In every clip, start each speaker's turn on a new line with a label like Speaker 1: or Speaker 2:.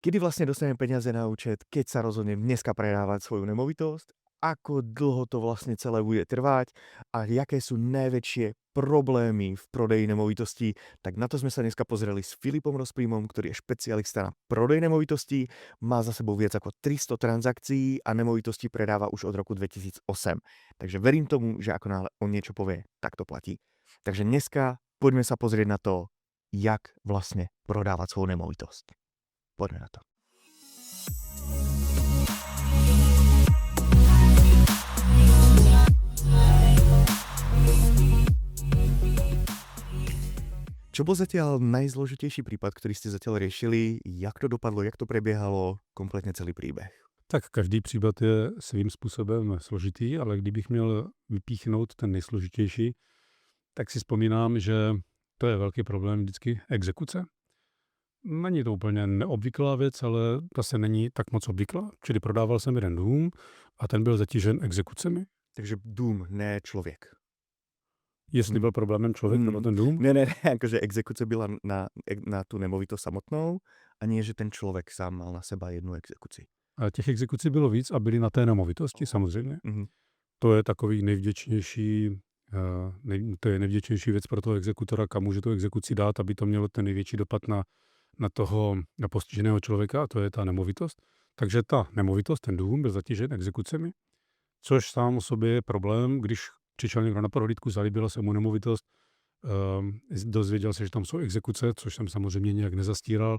Speaker 1: Kedy vlastne dostaneme peniaze na účet, keď sa rozhodnem dneska predávať svoju nemovitosť, ako dlho to vlastne celé bude trvať a jaké sú najväčšie problémy v prodeji nemovitostí. Tak na to sme sa dneska pozreli s Filipom Rozprímom, ktorý je špecialista na prodej nemovitostí, má za sebou viac ako 300 transakcií a nemovitosti predáva už od roku 2008. Takže verím tomu, že ako náhle on niečo povie, tak to platí. Takže dneska poďme sa pozrieť na to, jak vlastne prodávať svoju nemovitosť. Poďme na to. Čo bol zatiaľ najzložitejší prípad, ktorý ste zatiaľ riešili? Jak to dopadlo, jak to prebiehalo, kompletně celý příběh?
Speaker 2: Tak každý případ je svým způsobem složitý, ale kdybych měl vypíchnout ten nejsložitější, tak si vzpomínám, že to je velký problém vždycky exekuce. Není to úplně neobvyklá věc, ale zase není tak moc obvyklá. Čili prodával jsem jeden dům a ten byl zatížen exekucemi.
Speaker 1: Takže dům, ne člověk.
Speaker 2: Jestli byl problémem člověk nebo ten dům?
Speaker 1: Ne, jakože exekuce byla na tu nemovitost samotnou a nie, že ten člověk sám mal na seba jednu exekuci.
Speaker 2: A těch exekucí bylo víc a byly na té nemovitosti samozřejmě. To je takový nejvděčnější, to je nejvděčnější věc pro toho exekutora, kam může tu exekuci dát, aby to mělo ten největší dopad na postiženého člověka, a to je ta nemovitost. Takže ta nemovitost, ten dům byl zatížen exekucemi, což sám o sobě je problém, když přišel někdo na prohlídku, zalíbila se mu nemovitost, dozvěděl se, že tam jsou exekuce, což jsem samozřejmě nějak nezastíral,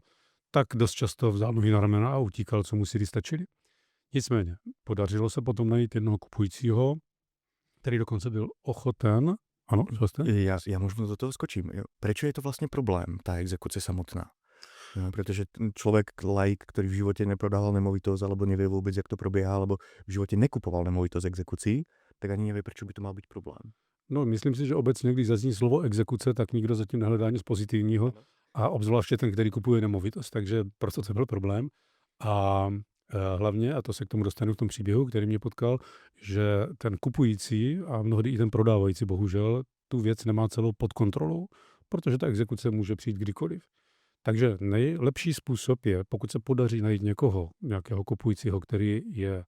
Speaker 2: tak dost často vzal nohy na ramena a utíkal, co mu síly stačily. Nicméně, podařilo se potom najít jednoho kupujícího, který dokonce byl ochoten. Ano, co jste?
Speaker 1: Já možná do toho skočím. Jo. Prečo je to vlastně problém, ta exekuce samotná? No, protože člověk, laik, který v životě neprodával nemovitost, alebo nevie vůbec, jak to probíhá, alebo v životě nekupoval nemovitost exekucí, tak ani nevie, proč by to mal být problém.
Speaker 2: No, myslím si, že obecně, když zazní slovo exekuce, tak nikdo zatím nehledá nic pozitivního, a obzvláště ten, který kupuje nemovitost, takže proto to byl problém. A hlavně, a to se k tomu dostanu v tom příběhu, který mě potkal, že ten kupující a mnohdy i ten prodávající, bohužel, tu věc nemá celou pod kontrolou, protože ta exekuce může přijít kdykoliv. Takže nejlepší způsob je, pokud se podaří najít nějakého kupujícího, který je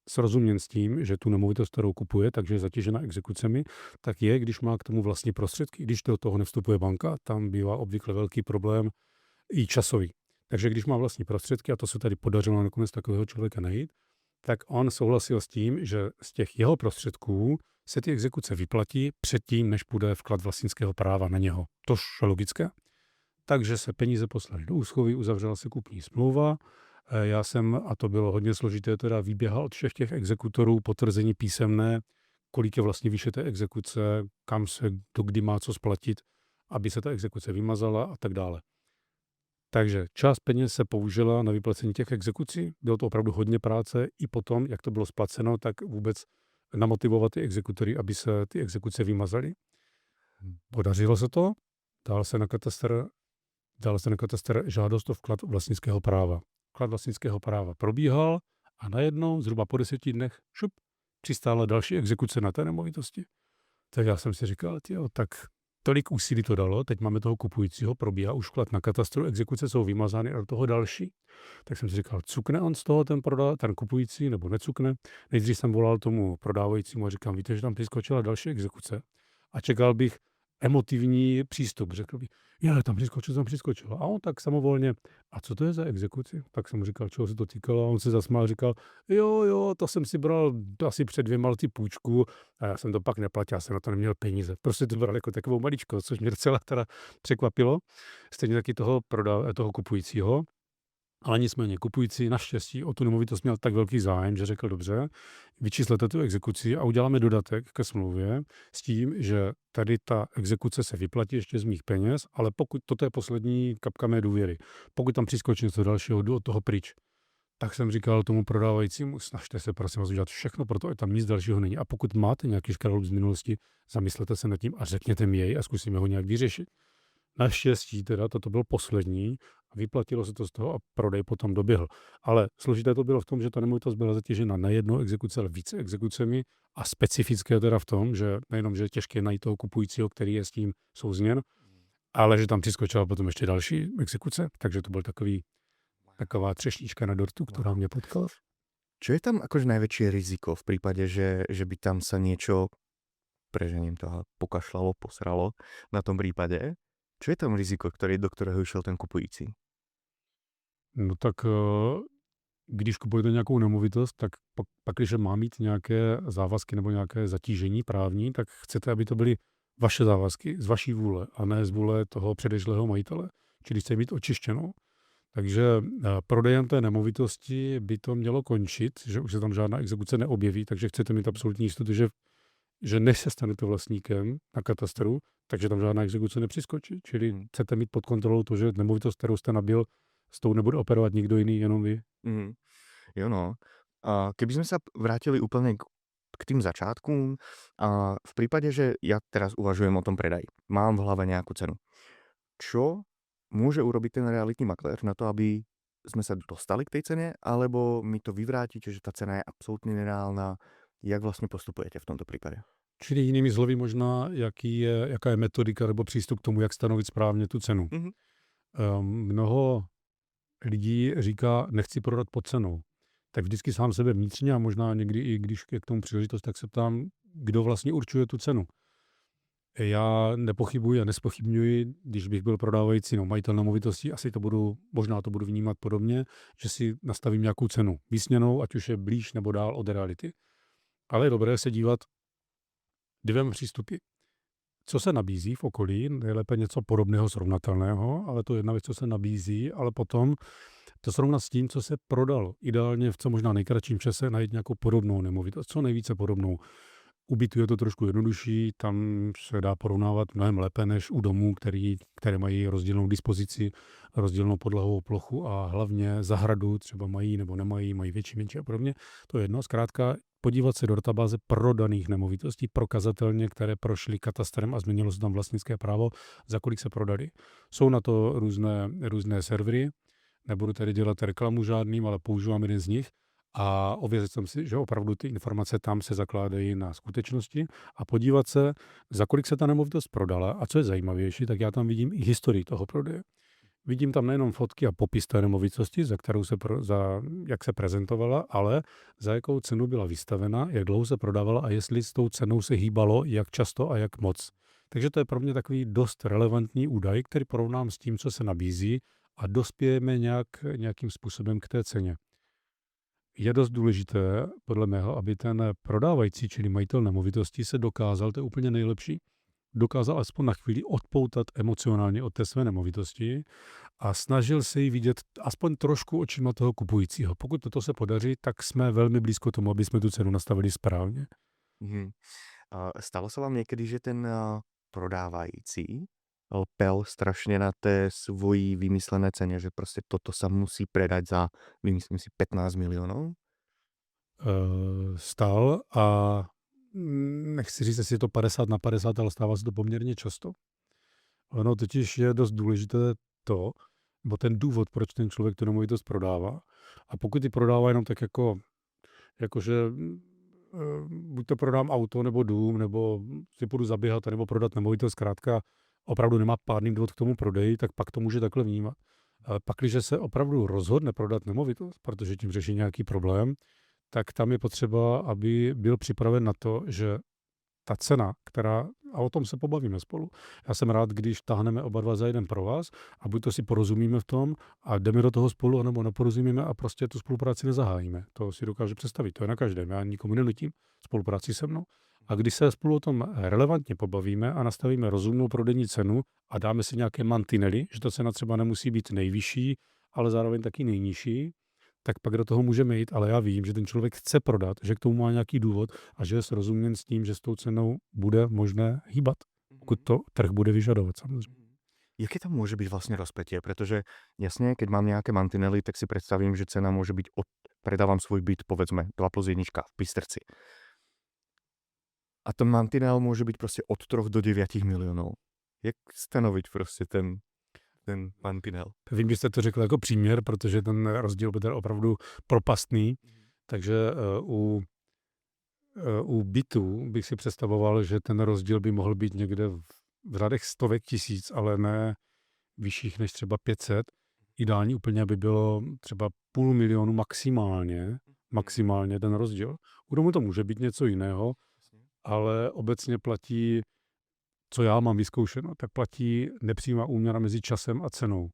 Speaker 2: srozuměn s tím, že tu nemovitost, kterou kupuje, takže je zatížena exekucemi, tak je, když má k tomu vlastní prostředky. Když do toho nevstupuje banka, tam bývá obvykle velký problém i časový. Takže když má vlastní prostředky, a to se tady podařilo nakonec takového člověka najít, tak on souhlasil s tím, že z těch jeho prostředků se ty exekuce vyplatí předtím, než půjde vklad vlastnického práva na něho. Tož je logické. Takže se peníze poslali do úschovy, uzavřela se kupní smlouva. Já jsem, a to bylo hodně složité, teda vyběhal od všech těch exekutorů potvrzení písemné, kolik je vlastně výše té exekuce, kam se kdy má co splatit, aby se ta exekuce vymazala a tak dále. Takže část peněz se použila na vyplacení těch exekucí. Bylo to opravdu hodně práce. I potom, jak to bylo splaceno, tak vůbec namotivovat ty exekutory, aby se ty exekuce vymazaly. Podařilo se to. Dal se na katastr žádost o vklad vlastnického práva. Vklad vlastnického práva probíhal a najednou, zhruba po 10 dnech, přistála další exekuce na té nemovitosti. Tak já jsem si říkal, tak tolik úsilí to dalo, teď máme toho kupujícího, probíhá už vklad na katastru, exekuce jsou vymazány a do toho další. Tak jsem si říkal, cukne on z toho ten kupující, nebo necukne. Nejdřív jsem volal tomu prodávajícímu a říkám, víte, že tam přiskočila další exekuce. A čekal bych emotivní přístup. Řekl bych, tam přiskočilo. A on tak samovolně, a co to je za exekuci? Tak jsem mu říkal, čeho se to týkalo, a on se zasmál, říkal, jo, to jsem si bral asi před 2 lety půjčku a já jsem to pak neplatil, já jsem na to neměl peníze. Prostě to bral jako takovou maličko, což mě docela teda překvapilo. Stejně taky toho kupujícího. Ale nicméně kupující naštěstí o tu nemovitost měl tak velký zájem, že řekl, dobře, vyčíslete tu exekuci a uděláme dodatek ke smlouvě s tím, že tady ta exekuce se vyplatí ještě z mých peněz, ale pokud toto je poslední kapka mé důvěry, pokud tam přiskočí něco dalšího, jdu od toho pryč. Tak jsem říkal tomu prodávajícímu, snažte se prosím vás udělat všechno pro to, ať tam nic dalšího není. A pokud máte nějaký škrálob z minulosti, zamyslete se nad tím a řekněte mi jej a zkusíme ho nějak vyřešit. Naštěstí teda toto byl poslední a vyplatilo se to z toho a prodej potom doběhl. Ale složité to bylo v tom, že ta nemovitost byla zatížena na jednu exekuci, ale více exekucemi a specifické teda v tom, že nejenom, že je těžké najít toho kupujícího, který je s tím souzněn, ale že tam přiskočila potom ještě další exekuce, takže to byl takový Taková třešnička na dortu, ktorá
Speaker 1: Wow.
Speaker 2: mňa potkala.
Speaker 1: Čo je tam akože najväčšie riziko v prípade, že by tam sa niečo, preženiem to, ale pokašľalo, posralo na tom prípade? Čo je tam riziko, do ktorého išiel ten kupující?
Speaker 2: No tak když kupujete nějakou nemovitost, tak pak když má mít nějaké závazky nebo nějaké zatížení právní, tak chcete, aby to byly vaše závazky z vaší vůle a ne z vůle toho předešlého majitele. Čili chcete mít očištěnou. Takže prodejem té nemovitosti by to mělo končit, že už se tam žádná exekuce neobjeví, takže chcete mít absolutní jistotu, že než se stanete vlastníkem na katastru, takže tam žádná exekuce nepřiskočí. Čili chcete mít pod kontrolou to, že nemovitost, kterou jste nabil, s tou nebude operovat nikdo jiný, jenom vy.
Speaker 1: Jo no. A keby sme sa vrátili úplne k tým začiatkom, a v prípade, že ja teraz uvažujem o tom predaji, mám v hlave nejakú cenu. Čo môže urobiť ten realitný maklér na to, aby sme sa dostali k tej cene, alebo mi to vyvrátite, že tá cena je absolútne nereálna? Jak vlastne postupujete v tomto prípade?
Speaker 2: Čili jinými slovy možná, jaká je metodika nebo přístup k tomu, jak stanovit správně tu cenu. Mnoho lidí říká, nechci prodat pod cenou. Tak vždycky sám sebe vnitřně a možná někdy i když je k tomu příležitost, tak se ptám, kdo vlastně určuje tu cenu. Já nepochybuji a nespochybňuji, když bych byl prodávající no, majitel nemovitosti, možná to budu vnímat podobně, že si nastavím nějakou cenu vysněnou, ať už je blíž nebo dál od reality. Ale je dobré se dívat dvěma přístupy. Co se nabízí v okolí, nejlépe něco podobného, srovnatelného, ale to je jedna věc, co se nabízí, ale potom to srovnat s tím, co se prodalo. Ideálně v co možná nejkratším čase najít nějakou podobnou nemovitost, co nejvíce podobnou. U bytu je to trošku jednodušší, tam se dá porovnávat mnohem lépe než u domů, které mají rozdílnou dispozici, rozdílnou podlahovou plochu a hlavně zahradu třeba mají nebo nemají, mají větší, menší a podobně. To je jedno. Zkrátka podívat se do databáze prodaných nemovitostí prokazatelně, které prošly katastrem a změnilo se tam vlastnické právo, za kolik se prodali. Jsou na to různé servery, nebudu tady dělat reklamu žádným, ale používám jeden z nich. A ověřit jsem si, že opravdu ty informace tam se zakládají na skutečnosti a podívat se, za kolik se ta nemovitost prodala a co je zajímavější, tak já tam vidím i historii toho prodeje. Vidím tam nejenom fotky a popis té nemovitosti, jak se prezentovala, ale za jakou cenu byla vystavena, jak dlouho se prodávala a jestli s tou cenou se hýbalo, jak často a jak moc. Takže to je pro mě takový dost relevantní údaj, který porovnám s tím, co se nabízí a dospějeme nějakým způsobem k té ceně. Je dost důležité, podle mého, aby ten prodávající, čili majitel nemovitosti, se dokázal, to je úplně nejlepší, dokázal aspoň na chvíli odpoutat emocionálně od té své nemovitosti a snažil se ji vidět aspoň trošku očima toho kupujícího. Pokud toto se podaří, tak jsme velmi blízko tomu, aby jsme tu cenu nastavili správně.
Speaker 1: Stalo sa vám niekedy, že ten prodávající lpel strašne na té svojí vymyslené cene, že proste toto sa musí predať za, vymyslím si, 15 miliónov?
Speaker 2: Stál a nechci říct, jestli je to 50/50, ale stává se to poměrně často. Ono totiž je dost důležité nebo ten důvod, proč ten člověk tu nemovitost prodává. A pokud ji prodává jenom tak jakože buď to prodám auto nebo dům, nebo si půjdu zaběhat, nebo prodat nemovitost, zkrátka opravdu nemá pádný důvod k tomu prodeji, tak pak to může takhle vnímat. Ale pak, když se opravdu rozhodne prodat nemovitost, protože tím řeší nějaký problém, tak tam je potřeba, aby byl připraven na to, že ta cena, a o tom se pobavíme spolu. Já jsem rád, když táhneme oba dva za jeden pro vás a buď to si porozumíme v tom a jdeme do toho spolu, anebo neporozumíme a prostě tu spolupráci nezahájíme. To si dokážu představit, to je na každém. Já nikomu nenutím spolupráci se mnou. A když se spolu o tom relevantně pobavíme a nastavíme rozumnou prodejní cenu a dáme si nějaké mantinely, že ta cena třeba nemusí být nejvyšší, ale zároveň taky nejnižší, tak pak do toho můžeme jít, ale já vím, že ten člověk chce prodat, že k tomu má nějaký důvod a že je srozuměn s tím, že s tou cenou bude možné hýbat, pokud to trh bude vyžadovat samozřejmě.
Speaker 1: Jaké tam môže byť vlastne rozpätie? Pretože jasne, keď mám nejaké mantinely, tak si predstavím, že cena môže byť predávam svoj byt, povedzme, 2+1 v Bystrci. A ten mantinel môže byť proste od 3 do 9 miliónov. Jak stanoviť proste ten mantinel?
Speaker 2: Vím, že jste to řekl jako příměr, protože ten rozdíl byl opravdu propastný, takže u bytů bych si představoval, že ten rozdíl by mohl být někde v řádech stovek tisíc, ale ne vyšších než třeba 500. ideální úplně, aby bylo třeba 500 000 maximálně ten rozdíl. U domu to může být něco jiného, ale obecně platí, co já mám vyzkoušeno, tak platí nepřímá úměra mezi časem a cenou.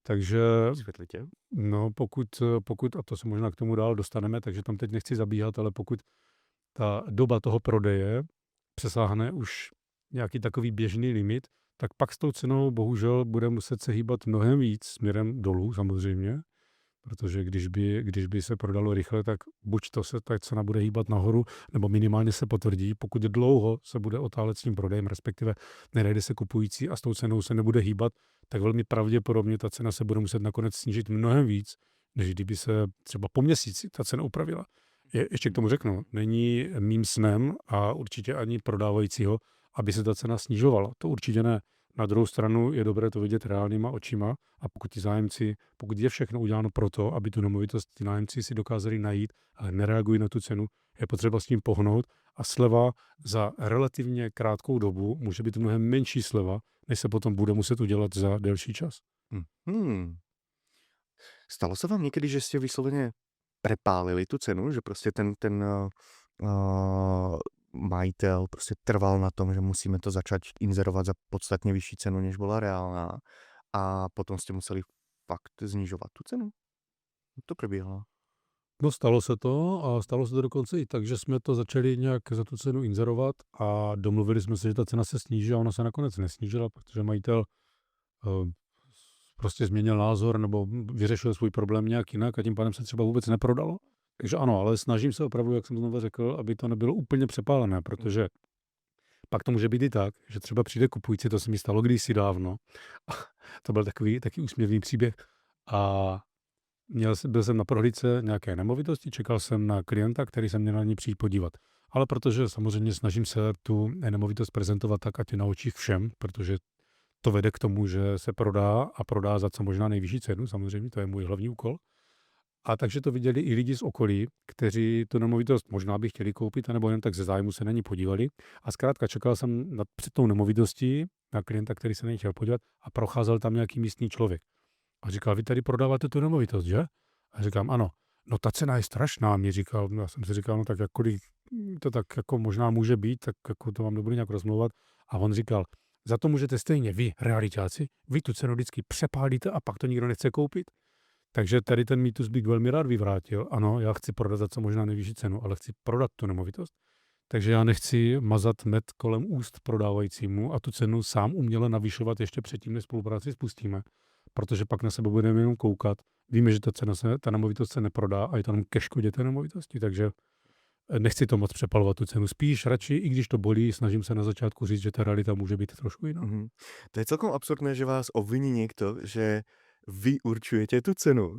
Speaker 2: Takže
Speaker 1: Vysvětlitě.
Speaker 2: no, pokud, a to se možná k tomu dál dostaneme, takže tam teď nechci zabíhat, ale pokud ta doba toho prodeje přesáhne už nějaký takový běžný limit, tak pak s tou cenou bohužel bude muset se hýbat mnohem víc směrem dolů samozřejmě, protože když by se prodalo rychle, tak buď to se ta cena bude hýbat nahoru, nebo minimálně se potvrdí. Pokud dlouho se bude otálet s tím prodejem, respektive nenajde se kupující a s tou cenou se nebude hýbat, tak velmi pravděpodobně ta cena se bude muset nakonec snížit mnohem víc, než kdyby se třeba po měsíci ta cena upravila. Ještě k tomu řeknu, není mým snem a určitě ani prodávajícího, aby se ta cena snižovala. To určitě ne. Na druhou stranu je dobré to vidět reálnýma očima a pokud je všechno uděláno proto, aby tu nemovitost ti nájemci si dokázali najít, ale nereagují na tu cenu, je potřeba s tím pohnout a sleva za relativně krátkou dobu může být mnohem menší sleva, než se potom bude muset udělat za delší čas.
Speaker 1: Stalo se vám někdy, že jste vysloveně prepálili tu cenu, že prostě ten majitel prostě trval na tom, že musíme to začať inzerovat za podstatně vyšší cenu, než byla reálná, a potom jste museli fakt znižovat tu cenu? Jak to probíhalo?
Speaker 2: No, stalo se to a stalo se to dokonce i tak, že jsme to začali nějak za tu cenu inzerovat a domluvili jsme se, že ta cena se sníží a ona se nakonec nesnížila, protože majitel prostě změnil názor nebo vyřešil svůj problém nějak jinak a tím pádem se třeba vůbec neprodalo. Takže ano, ale snažím se opravdu, jak jsem znovu řekl, aby to nebylo úplně přepálené, protože pak to může být i tak, že třeba přijde kupující, to se mi stalo kdysi dávno. To byl taky úsměvný příběh. A byl jsem na prohlídce nějaké nemovitosti, čekal jsem na klienta, který se měl na ní přijít podívat. Ale protože samozřejmě snažím se tu nemovitost prezentovat tak, ať je na očích všem, protože to vede k tomu, že se prodá a prodá za co možná nejvyšší cenu, samozřejmě, to je můj hlavní úkol. A takže to viděli i lidi z okolí, kteří tu nemovitost možná by chtěli koupit, anebo jen tak ze zájmu se na ní podívali. A zkrátka čekal jsem před tou nemovitostí na klienta, který se na ní chtěl podívat, a procházel tam nějaký místní člověk. A říkal, vy tady prodáváte tu nemovitost, že? A říkám, ano. No, ta cena je strašná, mě říkal. Já jsem si říkal, no tak jakkoliv to tak jako možná může být, tak jako to vám nebudu nějak rozmlouvat. A on říkal, za to můžete stejně vy, realitáci, vy tu cenu vždycky přepálíte a pak to nikdo nechce koupit. Takže tady ten mýtus bych velmi rád vyvrátil. Ano, já chci prodat za co možná nejvyšší cenu, ale chci prodat tu nemovitost. Takže já nechci mazat med kolem úst prodávajícímu a tu cenu sám uměle navyšovat ještě předtím, než spolupráci spustíme. Protože pak na sebe budeme jenom koukat. Víme, že ta nemovitost se neprodá a je to jenom ke škodě té nemovitosti, takže nechci to moc přepalovat tu cenu. Spíš radši, i když to bolí, snažím se na začátku říct, že ta realita může být trošku jiná.
Speaker 1: To je celkom absurdné, že vás obviní někdo, že vy určujete tu cenu,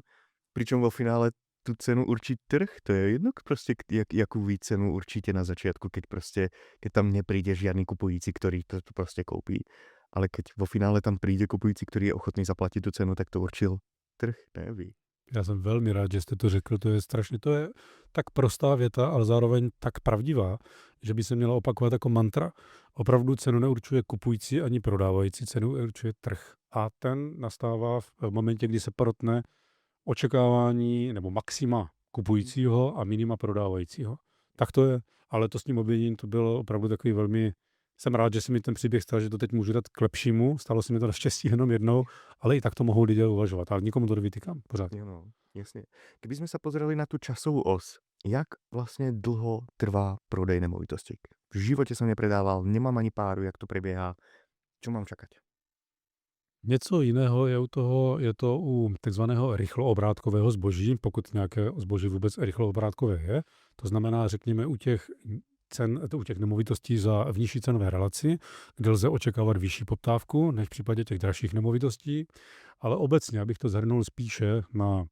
Speaker 1: pričom vo finále tu cenu určí trh. To je jedno prostě, jakú vy cenu určíte na začiatku, keď tam nepríde žiadny kupující, ktorý to prostě koupí. Ale keď vo finále tam príde kupující, který je ochotný zaplatit tu cenu, tak to určil trh, ne vy.
Speaker 2: Já jsem velmi rád, že jste to řekl, to je tak prostá věta, ale zároveň tak pravdivá, že by se měla opakovat jako mantra. Opravdu cenu neurčuje kupující ani prodávající, cenu určuje trh. A ten nastává v momentě, kdy se protne očekávání nebo maxima kupujícího a minima prodávajícího. Tak to je, ale to s tím obviněním to bylo opravdu takový velmi. Jsem rád, že se mi ten příběh stal, že to teď můžu dát k lepšímu. Stalo se mi to naštěstí jenom jednou, ale i tak to mohou lidé uvažovat. Ale nikomu to nevytýkám pořád.
Speaker 1: No, jasně. Kdyby jsme se pozreli na tu časovou os, jak vlastně dlho trvá prodej nemovitosti? V životě jsem nepredával, nemám ani páru, jak to prebieha. Čo mám čakať?
Speaker 2: Něco jiného je to u takzvaného rychloobrátkového zboží, pokud nějaké zboží vůbec rychloobrátkové je. To znamená, řekněme, u těch nemovitostí v nižší cenové relaci, kde lze očekávat vyšší poptávku než v případě těch dražších nemovitostí, ale obecně, abych to zhrnul spíše na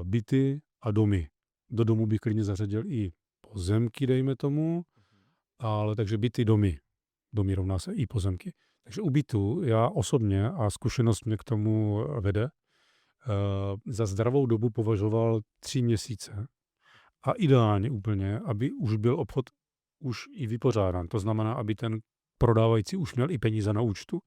Speaker 2: byty a domy. Do domu bych klidně zařadil i pozemky, dejme tomu, ale takže byty, domy rovná se i pozemky. Takže u bytu já osobně, a zkušenost mě k tomu vede, za zdravou dobu považoval 3 měsíce. A ideálně úplně, aby už byl obchod už i vypořádán. To znamená, aby ten prodávající už měl i peníze na účtu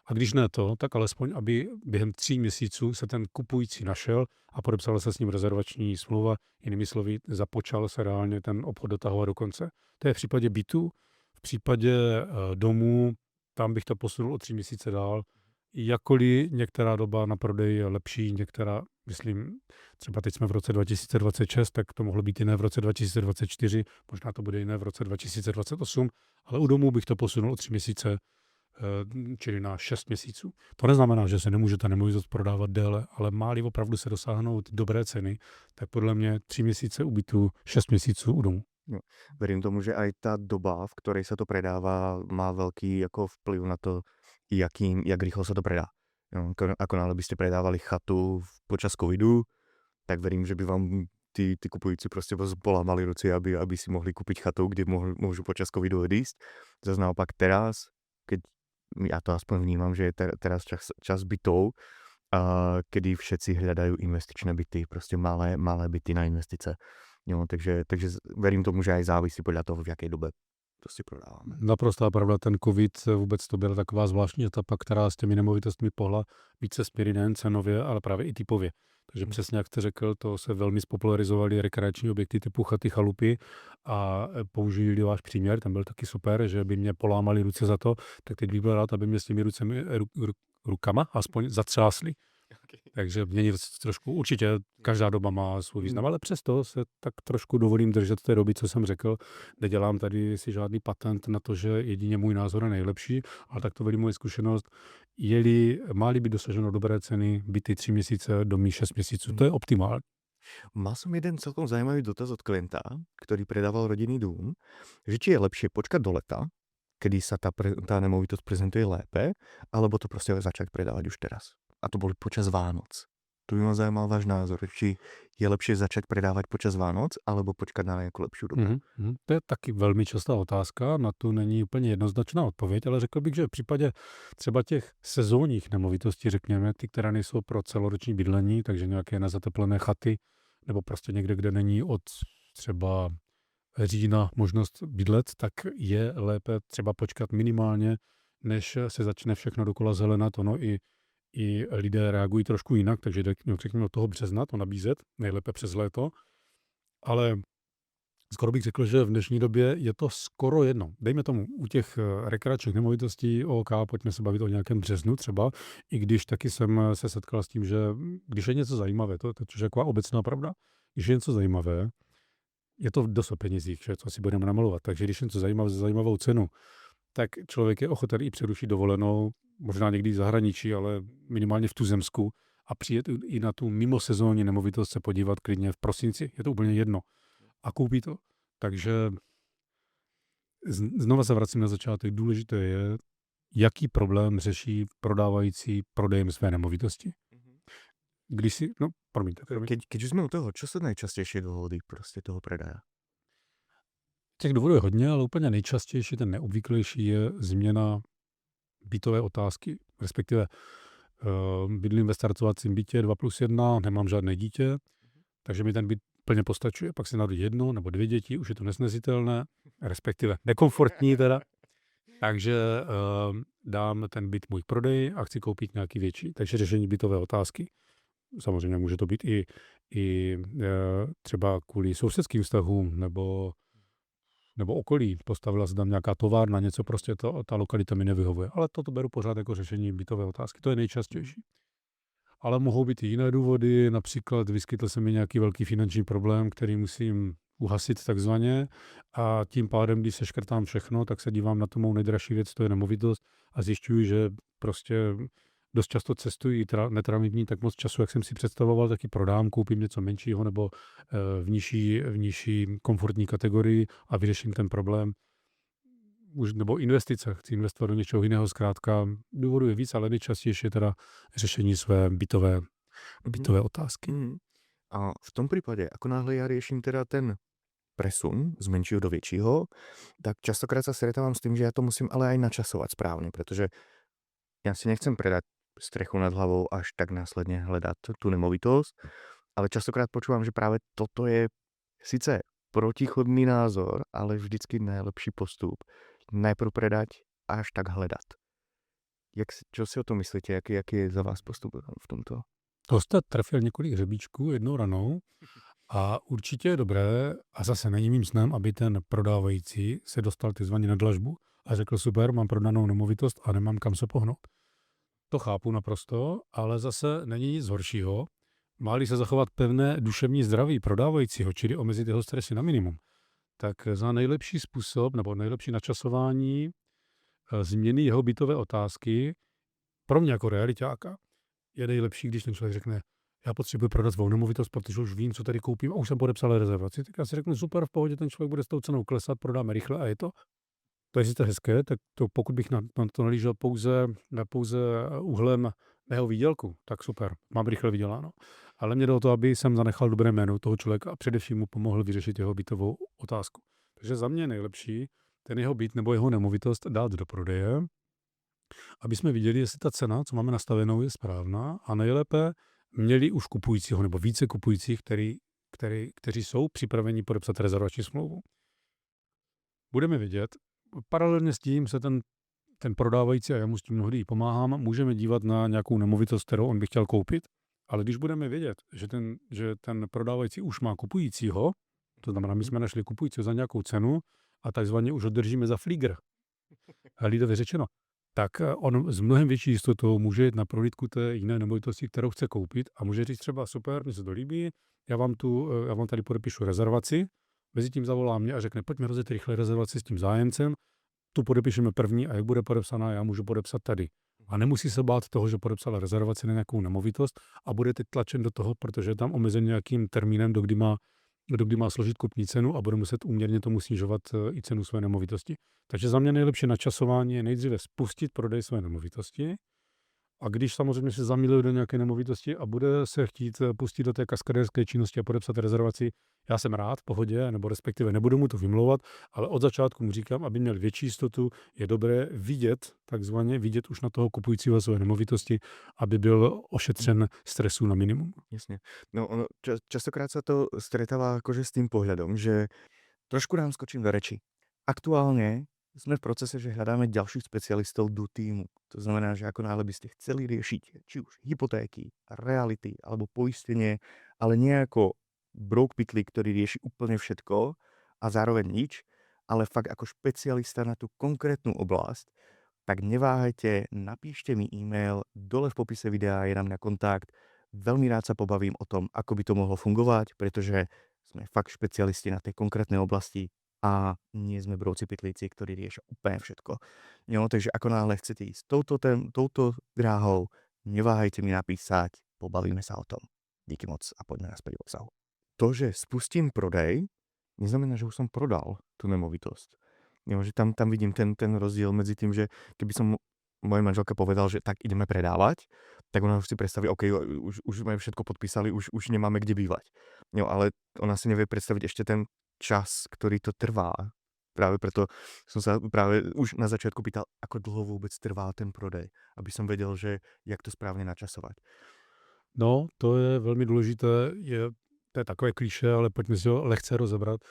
Speaker 2: A když ne to, tak alespoň, aby během 3 měsíců se ten kupující našel a podepsala se s ním rezervační smlouva. Jinými slovy, započal se reálně ten obchod dotahovat do konce. To je v případě bytu. V případě domů, tam bych to posunul o 3 měsíce dál. Jakkoliv některá doba na prodej je lepší, některá, myslím, třeba teď jsme v roce 2026, tak to mohlo být jiné v roce 2024, možná to bude jiné v roce 2028, ale u domů bych to posunul o 3 měsíce, čili na 6 měsíců. To neznamená, že se nemůže ta nemovitost prodávat déle, ale má-li opravdu se dosáhnout dobré ceny, tak podle mě 3 měsíce u bytu, 6 měsíců u domu.
Speaker 1: Jo. Verím tomu, že aj tá doba, v ktorej sa to predáva, má veľký ako vplyv na to, jak rýchlo sa to predá. Jo, ako náhle by ste predávali chatu počas covidu, tak verím, že by vám tí kupujúci proste polámali ruci, aby si mohli kúpiť chatu, kde môžu počas covidu odísť. Zase naopak teraz, keď ja to aspoň vnímam, že je teraz čas bytov, kedy všetci hľadajú investičné byty, proste malé byty na investice. Jo, takže verím tomu, že aj závisí podľa toho, v jakej dobe prostě prodáváme.
Speaker 2: Naprostá pravda, ten covid vůbec to byla taková zvláštní etapa, která s těmi nemovitostmi pohla více směry nejen cenově, ale právě i typově. Takže přesně jak jste řekl, to se velmi spopularizovaly rekreační objekty typu chaty, chalupy a použili váš příměr, ten byl taky super, že by mě polámali ruce za to, tak teď bych byl rád, aby mě s těmi rukama aspoň zatřásli. Takže měnit trošku, určitě každá doba má svůj význam, ale přesto se tak trošku dovolím držet té doby, co jsem řekl. Nedělám tady si žádný patent na to, že jedině můj názor je nejlepší, ale tak to vedí moje zkušenost. Má-li být dosaženo dobré ceny, byty 3 měsíce, domy 6 měsíců, to je optimální.
Speaker 1: Mal som jeden celkom zaujímavý dotaz od klienta, ktorý predával rodinný dům, že či je lepšie počkať do leta, kedy sa tá nemovitosť prezentuje lépe, alebo to proste začať predávať už teraz. A to boli počas Vánoc. Tu by ma zaujímal váš názor, či je lepšie začať predávať počas Vánoc, alebo počkať na nejakú lepšiu dobu.
Speaker 2: To je taky velmi častá otázka, na tu není úplně jednoznačná odpověď, ale řekl bych, že v případě třeba těch sezónních nemovitostí, řekněme, ty, které nejsou pro celoroční bydlení, takže nějaké nezateplené chaty, nebo prostě někde, kde není od třeba října možnost bydlet, tak je lépe třeba počkat minimálně, než se začne všechno dokola zelenat. Ono i lidé reagují trošku jinak, takže řekněme od toho března to nabízet, nejlépe přes léto. Ale skoro bych řekl, že v dnešní době je to skoro jedno. Dejme tomu, u těch rekreačních nemovitostí, OK, pojďme se bavit o nějakém březnu třeba, i když taky jsem se setkal s tím, že když je něco zajímavé, to je taková obecná pravda, když je něco zajímavé, je to dost o penězích, že co si budeme namalovat. Takže když je něco zajímavé za zajímavou cenu, tak člověk je ochoten i přerušit dovolenou, možná někdy v zahraničí, ale minimálně v tuzemsku a přijet i na tu mimosezónní nemovitost se podívat klidně v prosinci. Je to úplně jedno. A koupí to. Takže znova se vracím na začátek. Důležité je, jaký problém řeší prodávající prodejem své nemovitosti. Když si, promiňte.
Speaker 1: Keď už sme u toho, čo sú najčastejšie dôvody proste toho predaja?
Speaker 2: Těch důvodů je hodně, ale úplně nejčastější, ten neobvyklejší je změna bytové otázky. Respektive bydlím ve startovacím bytě 2+1, nemám žádné dítě, takže mi ten byt plně postačuje. Pak si narodí 1 nebo 2 děti, už je to nesnesitelné, respektive nekomfortní teda. Takže dám ten byt můj k prodeji a chci koupit nějaký větší. Takže řešení bytové otázky. Samozřejmě může to být i třeba kvůli sousedským vztahům nebo okolí. Postavila se tam nějaká továrna, něco prostě ta lokalita mi nevyhovuje. Ale toto beru pořád jako řešení bytové otázky. To je nejčastější. Ale mohou být i jiné důvody, například vyskytl se mi nějaký velký finanční problém, který musím uhasit takzvaně a tím pádem, když seškrtám všechno, tak se dívám na tu mou nejdražší věc, to je nemovitost a zjišťuji, že prostě dost často cestuji, netrávím v ní tak moc času, jak jsem si představoval, taky prodám, koupím něco menšího nebo v nižší komfortní kategorii a vyřeším ten problém. Už, nebo investice, chci investovat do něčeho jiného, zkrátka důvodů je víc, ale nejčastější je teda řešení své bytové otázky.
Speaker 1: A v tom prípade, ako náhle ja riešim teda ten presun z menšího do väčšího, tak častokrát sa stretávam s tým, že ja to musím ale aj načasovať správne, pretože ja si nechcem predať strechu nad hlavou až tak následne hľadať tú nemovitosť, ale častokrát počúvam, že práve toto je síce protichodný názor, ale vždycky najlepší postup. Najprv predať a až tak hľadať. Čo si o tom myslíte? Jaký je za vás postup v tomto?
Speaker 2: To jste trefil několik hřebíčků jednou ranou a určitě je dobré, a zase není mým snem, aby ten prodávající se dostal takzvaně na dlažbu a řekl super, mám prodanou nemovitost a nemám kam se pohnout. To chápu naprosto, ale zase není nic horšího, má-li se zachovat pevné duševní zdraví prodávajícího, čili omezit jeho stresy na minimum, tak za nejlepší způsob nebo nejlepší načasování změny jeho bytové otázky pro mě jako realitáka je nejlepší, když ten člověk řekne, já potřebuji prodat svou nemovitost, protože už vím, co tady koupím a už jsem podepsal rezervaci. Tak já si řeknu, super, v pohodě, ten člověk bude s tou cenou klesat, prodáme rychle a je to. To je sice hezké, tak to pokud bych na to nalížel pouze úhlem mého výdělku, tak super, mám rychle vyděláno. Ale mě jde o to, aby jsem zanechal dobré jméno toho člověka a především mu pomohl vyřešit jeho bytovou otázku. Takže za mě je nejlepší ten jeho byt nebo jeho nemovitost dát do prodeje, aby jsme viděli, jestli ta cena, co máme nastavenou, je správná a nejlépe měli už kupujícího nebo více kupujících, kteří jsou připraveni podepsat rezervační smlouvu. Budeme vidět, paralelně s tím se ten prodávající, a já mu s tím mnohdy pomáhám, můžeme dívat na nějakou nemovitost, kterou on by chtěl koupit, ale když budeme vědět, že ten prodávající už má kupujícího, to znamená, my jsme našli kupujícího za nějakou cenu a takzvaně už ho držíme za flígr, lidově řečeno, tak on s mnohem větší jistotou může jít na prohlídku té jiné nemovitosti, kterou chce koupit a může říct třeba super, mně se to líbí, já vám tady podepíšu rezervaci, mezi tím zavolá mě a řekne, pojďme rozjet rychle rezervaci s tím zájemcem, tu podepíšeme první a jak bude podepsaná, já můžu podepsat tady. A nemusí se bát toho, že podepsala rezervaci na nějakou nemovitost a bude teď tlačen do toho, protože je tam omezen nějakým termínem, kdy má složit kupní cenu a bude muset úměrně tomu snižovat i cenu své nemovitosti. Takže za mě nejlepší načasování je nejdříve spustit prodej své nemovitosti a když samozřejmě se zamiluje do nějaké nemovitosti a bude se chtít pustit do té kaskadérské činnosti a podepsat rezervaci, já jsem rád, v pohodě, nebo respektive nebudu mu to vymlouvat, ale od začátku mu říkám, aby měl větší jistotu, je dobré takzvaně vidět už na toho kupujícího své nemovitosti, aby byl ošetřen stresu na minimum.
Speaker 1: Jasne. No ono, častokrát sa to stretáva akože s tým pohľadom, že trošku nám skočím do reči. Aktuálne sme v procese, že hľadáme ďalších specialistov do týmu. To znamená, že ako náhle by ste chceli riešiť či už hypotéky, reality alebo poistenie, ale nie ako broke pytlík, ktorý rieši úplne všetko a zároveň nič, ale fakt ako špecialista na tú konkrétnu oblasť, tak neváhajte, napíšte mi e-mail, dole v popise videa je na mňa kontakt. Veľmi rád sa pobavím o tom, ako by to mohlo fungovať, pretože sme fakt špecialisti na tej konkrétnej oblasti a nie sme brouci pytlíci, ktorí riešia úplne všetko. No, takže ako náhle chcete ísť touto dráhou, neváhajte mi napísať, pobavíme sa o tom. Díky moc a poďme naspäť k obsahu. To, že spustím prodej, neznamená, že už som prodal tú nemovitosť. Jo, že tam vidím ten rozdiel medzi tým, že keby som mojej manželke povedal, že tak ideme predávať, tak ona už si predstaví, OK, už sme všetko podpísali, už nemáme kde bývať. Jo, ale ona si nevie predstaviť ešte ten čas, ktorý to trvá. Práve preto som sa práve už na začiatku pýtal, ako dlho vôbec trvá ten prodej, aby som vedel, že jak to správne načasovať.
Speaker 2: No, to je velmi důležité, to je takové klišé, ale pojďme si ho lehce rozebrat,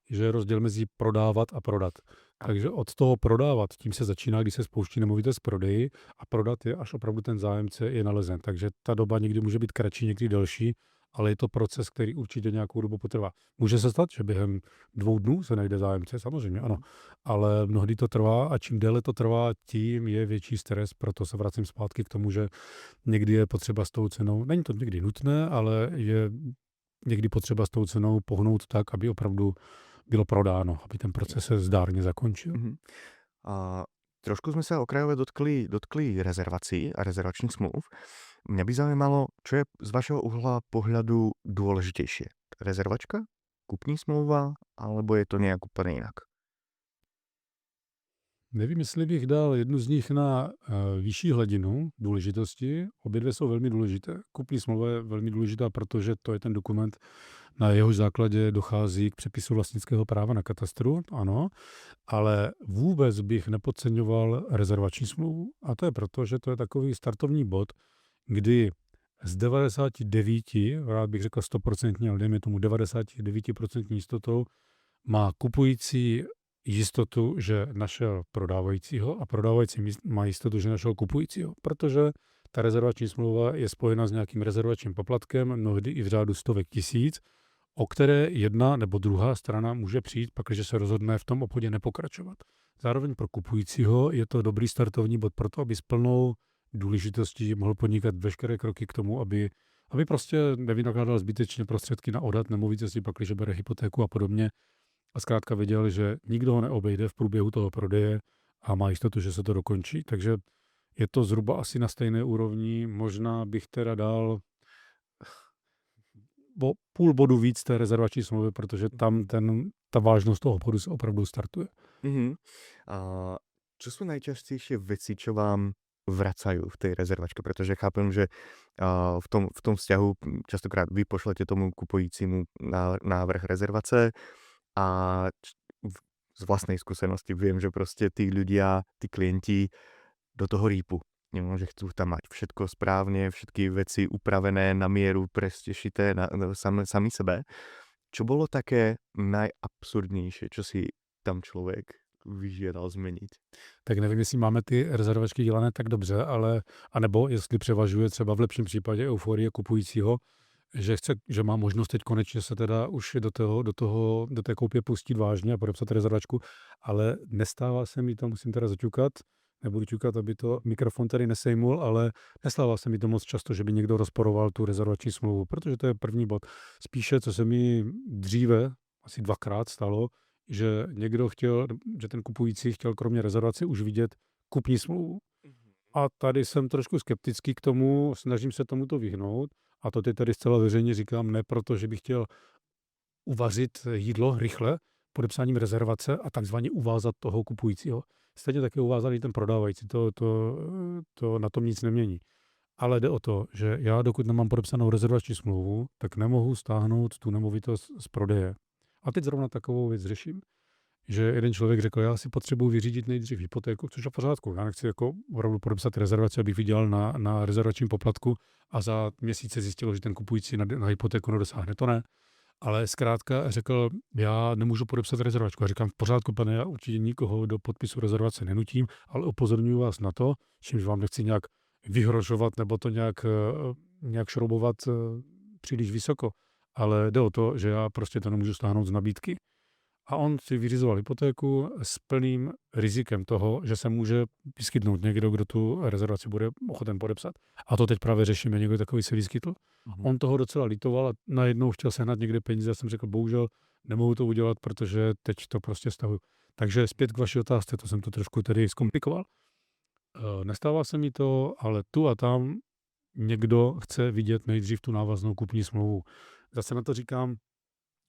Speaker 2: že je rozdíl mezi prodávat a prodat. Takže od toho prodávat, tím se začíná, když se spouští nemovitost k prodeji a prodat je, až opravdu ten zájemce je nalezen. Takže ta doba někdy může být kratší, někdy delší, ale je to proces, který určitě nějakou dobu potrvá. Může se stát, že během 2 dnů se najde zájemce, samozřejmě ano, ale mnohdy to trvá a čím déle to trvá, tím je větší stres, proto se vracím zpátky k tomu, že někdy je potřeba s tou cenou, není to někdy nutné, ale je někdy potřeba s tou cenou pohnout tak, aby opravdu bylo prodáno, aby ten proces se zdárně zakončil.
Speaker 1: A trošku sme sa okrajové dotkli rezervací a rezervačných zmluv. Mňa by zaujímalo, čo je z vašeho uhla pohľadu dôležitejšie. Rezervačka, kupní smlouva, alebo je to nejak úplne inak?
Speaker 2: Nevím, jestli bych dal jednu z nich na vyšší hladinu důležitosti. Obě dvě jsou velmi důležité. Kupní smlouva je velmi důležitá, protože to je ten dokument, na jehož základě dochází k přepisu vlastnického práva na katastru, ano, ale vůbec bych nepodceňoval rezervační smlouvu. A to je proto, že to je takový startovní bod, kdy z 99, rád bych řekl 100%, ale dejme tomu 99% jistotou, má kupující jistotu, že našel prodávajícího a prodávající má jistotu, že našel kupujícího, protože ta rezervační smlouva je spojena s nějakým rezervačním poplatkem, mnohdy i v řádu stovek tisíc, o které jedna nebo druhá strana může přijít, pakliže se rozhodne v tom obchodě nepokračovat. Zároveň pro kupujícího je to dobrý startovní bod pro to, aby s plnou důležitostí mohl podnikat veškeré kroky k tomu, aby prostě nevynakládal zbytečně prostředky na odhad nemovitosti, pakliže bere hypotéku a podobně. A zkrátka věděl, že nikdo ho neobejde v průběhu toho prodeje a má jistotu, že se to dokončí. Takže je to zhruba asi na stejné úrovni. Možná bych teda dal o půl bodu víc té rezervační smlouvy, protože tam ta vážnost toho obchodu se opravdu startuje.
Speaker 1: Mhm. A čo sú najčastejšie veci, čo vám vracajú v tej rezervačke? Pretože chápem, že v tom vzťahu častokrát vy pošlete tomu kupujícímu návrh rezervace a z vlastnej skúsenosti viem, že proste tí ľudia, tí klienti do toho rýpu. Že chcú tam mať všetko správne, všetky veci upravené na mieru, presne šité sami sebe. Čo bolo také najabsurdnější, čo si tam člověk vyžiadal změnit?
Speaker 2: Tak nevím, jestli máme ty rezervačky dělané tak dobře, ale anebo jestli převažuje třeba v lepším případě euforie kupujícího, že má možnost teď konečně se teda už do té koupě pustit vážně a podepsat rezervačku, ale nestává se mi to, musím teda zaťukat, nebudu ťukat, aby to mikrofon tady nesejmul, ale nestává se mi to moc často, že by někdo rozporoval tu rezervační smlouvu, protože to je první bod. Spíše, co se mi dříve, asi 2krát stalo, že někdo chtěl, že ten kupující chtěl kromě rezervace už vidět kupní smlouvu. A tady jsem trošku skeptický k tomu, snažím se tomuto vyhnout a to teď tady zcela veřejně říkám, ne proto, že bych chtěl uvařit jídlo rychle podepsáním rezervace a takzvaně uvázat toho kupujícího. Stejně také uvázaný ten prodávající, to na tom nic nemění. Ale jde o to, že já dokud nemám podepsanou rezervační smlouvu, tak nemohu stáhnout tu nemovitost z prodeje. A teď zrovna takovou věc řeším, že jeden člověk řekl, já si potřebuji vyřídit nejdřív hypotéku, což je v pořádku. Já nechci jako opravdu podepsat rezervaci, abych vydělal na rezervačním poplatku a za měsíce zjistilo, že ten kupující na hypotéku nedosáhne. To ne. Ale zkrátka řekl, já nemůžu podepsat rezervačku. A říkám, v pořádku, pane, já určitě nikoho do podpisu rezervace nenutím, ale upozorňuji vás na to, čímž vám nechci nějak vyhrožovat nebo to nějak šroubovat příliš vysoko. Ale jde o to, že já prostě to nemůžu stáhnout z nabídky. A on si vyřizoval hypotéku s plným rizikem toho, že se může vyskytnout někdo, kdo tu rezervaci bude ochoten podepsat. A to teď právě řešíme, někdo takový se vyskytl. On toho docela litoval a najednou chtěl sehnat někde peníze. Já jsem řekl, bohužel nemohu to udělat, protože teď to prostě stahuju. Takže zpět k vaší otázce, to jsem to trošku tady zkomplikoval. Nestává se mi to, ale tu a tam někdo chce vidět nejdřív tu návaznou kupní smlouvu. Zase na to říkám,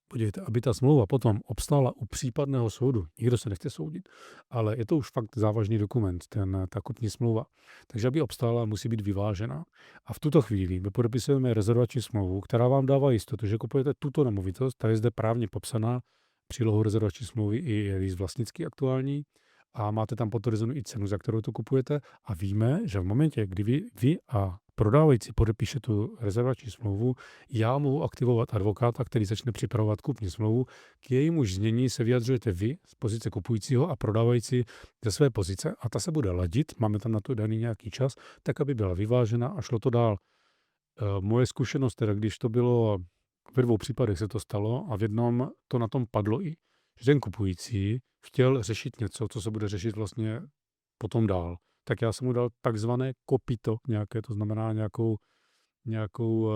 Speaker 2: podívejte, aby ta smlouva potom obstála u případného soudu, nikdo se nechce soudit, ale je to už fakt závažný dokument, ta kupní smlouva. Takže aby obstála, musí být vyvážená. A v tuto chvíli my podepisujeme rezervační smlouvu, která vám dává jistotu, že kupujete tuto nemovitost, ta je zde právně popsaná, přílohou rezervační smlouvy i je líst vlastnický aktuální a máte tam potvrzenu i cenu, za kterou to kupujete a víme, že v momentě, kdy vy a prodávající podepíše tu rezervační smlouvu, já mohu aktivovat advokáta, který začne připravovat kupní smlouvu. K jejímuž znění se vyjadřujete vy z pozice kupujícího a prodávající ze své pozice a ta se bude ladit, máme tam na to daný nějaký čas, tak, aby byla vyvážena a šlo to dál. Moje zkušenost teda, když to bylo, ve 2 případech se to stalo a v jednom to na tom padlo i, že ten kupující chtěl řešit něco, co se bude řešit vlastně potom dál. Tak já jsem mu dal takzvané kopito nějaké, to znamená nějakou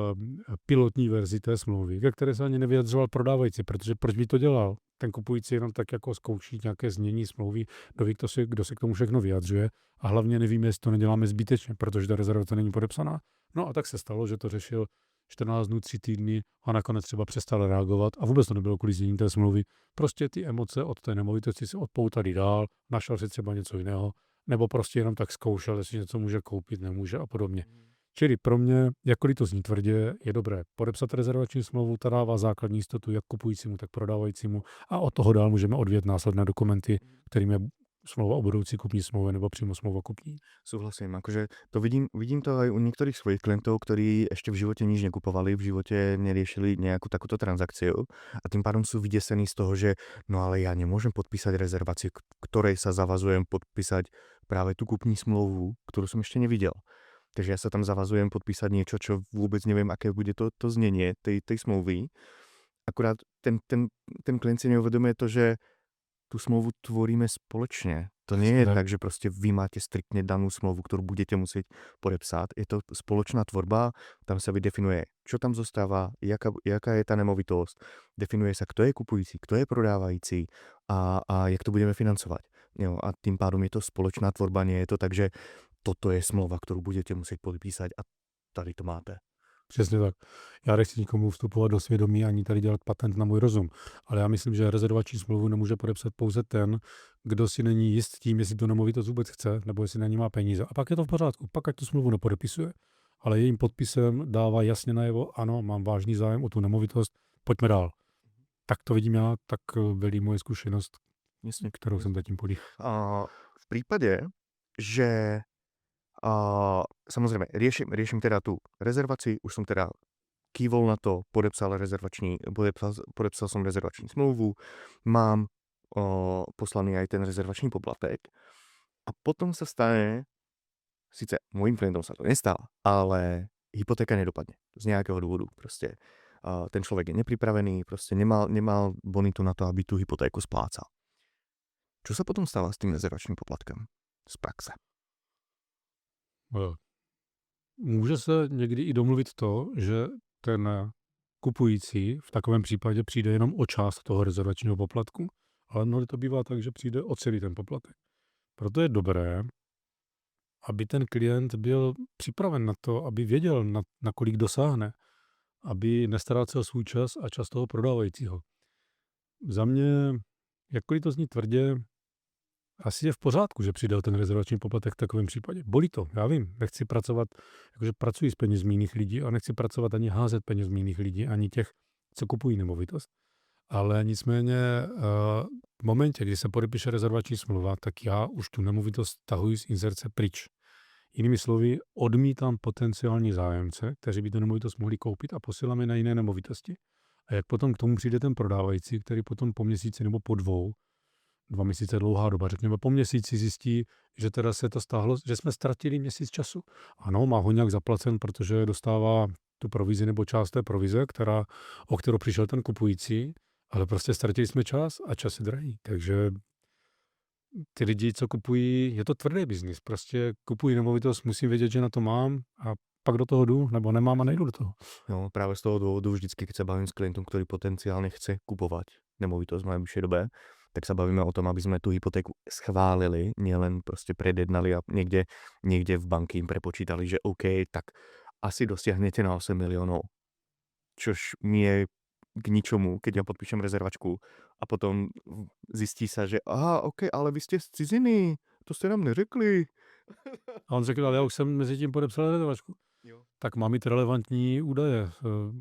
Speaker 2: pilotní verzi té smlouvy, ke které se ani nevyjadřoval prodávající, protože proč by to dělal? Ten kupující jenom tak jako zkouší nějaké znění smlouvy, kdo ví, kdo se k tomu všechno vyjadřuje a hlavně nevíme, jestli to neděláme zbytečně, protože ta rezervace není podepsaná. No a tak se stalo, že to řešil 14 dnů, 3 týdny a nakonec třeba přestal reagovat a vůbec to nebylo kvůli znění té smlouvy. Prostě ty emoce od té nemovitosti se odpoutaly dál, našel si třeba něco jiného, nebo prostě jenom tak zkoušel, jestli něco může koupit, nemůže a podobně. Čili pro mě, jakkoliv to zní tvrdě, je dobré podepsat rezervační smlouvu, ta dává základní jistotu jak kupujícímu, tak prodávajícímu a od toho dál můžeme odvíjet následné dokumenty, kterými smlouva o budoucí kupní smlouvě nebo přímo smlouva kupní.
Speaker 1: Súhlasím, akože to vidím to aj u niektorých svojich klientov, ktorí ešte v živote nič nekupovali, v živote neriešili nejakú takúto transakciu a tým pádom sú vydesení z toho, že no ale ja nemôžem podpísať rezerváciu, ktorej sa zavazujem podpísať práve tú kupní smlouvu, ktorú som ešte nevidel. Takže ja sa tam zavazujem podpísať niečo, čo vôbec neviem, aké bude to znenie tej smlouvy. Akurát ten klient si neuvedomuje to, že tú smlouvu tvoríme spoločne. To nie je
Speaker 2: Tak.
Speaker 1: tak, že proste vy máte striktne danú smlouvu, ktorú budete musieť podepsať. Je to spoločná tvorba, tam sa vydefinuje, čo tam zostáva, jaká je tá nemovitosť, definuje sa, kto je kupující, kto je prodávající a jak to budeme financovať. Jo, a tým pádom je to spoločná tvorba, nie je to tak, že toto je smlouva, ktorú budete musieť podpísať a tady to máte.
Speaker 2: Přesně tak. Já nechci nikomu vstupovat do svědomí ani tady dělat patent na můj rozum, ale já myslím, že rezervační smlouvu nemůže podepsat pouze ten, kdo si není jist tím, jestli tu nemovitost vůbec chce, nebo jestli na ní má peníze. A pak je to v pořádku, pak ať tu smlouvu nepodepisuje. Ale jejím podpisem dává jasně najevo, ano, mám vážný zájem o tu nemovitost, pojďme dál. Tak to vidím já, tak velí moje zkušenost,
Speaker 1: Jasne.
Speaker 2: kterou jsem zatím podíval.
Speaker 1: V prípade, že samozrejme, riešim teda tú rezerváciu, už som teda kývol na to, podepsal som rezervační smlouvu, mám poslaný aj ten rezervačný poplatek a potom sa stane, síce môjim klientom sa to nestalo, ale hypotéka nedopadne z nejakého dôvodu. Proste ten človek je nepripravený, proste nemal bonitu na to, aby tú hypotéku splácal. Čo sa potom stáva s tým rezervačným poplatkem z praxe?
Speaker 2: Může se někdy i domluvit to, že ten kupující v takovém případě přijde jenom o část toho rezervačního poplatku, ale mnohdy to bývá tak, že přijde o celý ten poplatek. Proto je dobré, aby ten klient byl připraven na to, aby věděl, na kolik dosáhne, aby nestrácel svůj čas a čas toho prodávajícího. Za mě, jakkoliv to zní tvrdě, asi je v pořádku, že přidal ten rezervační poplatek v takovém případě. Bolí to, já vím, nechci pracovat, jakože pracuji s penězmi jiných lidí a nechci pracovat ani házet penězmi jiných lidí, ani těch, co kupují nemovitost. Ale nicméně v momentě, kdy se podepíše rezervační smlouva, tak já už tu nemovitost tahuji z inzerce pryč. Jinými slovy, odmítám potenciální zájemce, kteří by tu nemovitost mohli koupit a posílám je na jiné nemovitosti. A jak potom k tomu přijde ten prodávající, který potom po měsíci nebo po 2 měsíce dlouhá doba, řekněme po měsíci zjistí, že teda se to stáhlo, že jsme ztratili měsíc času. Ano, má ho nějak zaplacen, protože dostává tu provizi nebo část té provize, o kterou přišel ten kupující, ale prostě ztratili jsme čas a čas je drahý. Takže ty lidi, co kupují, je to tvrdý biznis. Prostě kupují nemovitost, musím vědět, že na to mám a pak do toho jdu, nebo nemám a nejdu do toho.
Speaker 1: No, práve z toho dôvodu vždycky, keď sa bavím s klientom, ktorý potenciálne chce kupovať nemovitosť v najbližšej dobe, tak sa bavíme o tom, aby sme tú hypotéku schválili, nielen proste predjednali a niekde v banky im prepočítali, že OK, tak asi dosiahnete na 8 miliónov. Čož mi je k ničomu, keď ja podpíšem rezervačku a potom zistí sa, že aha, OK, ale vy ste z ciziny, to ste nám neřekli.
Speaker 2: A on řekl, ale já už jsem mezi tím podepsal rezervačku.
Speaker 1: Jo.
Speaker 2: Tak má mít relevantní údaje.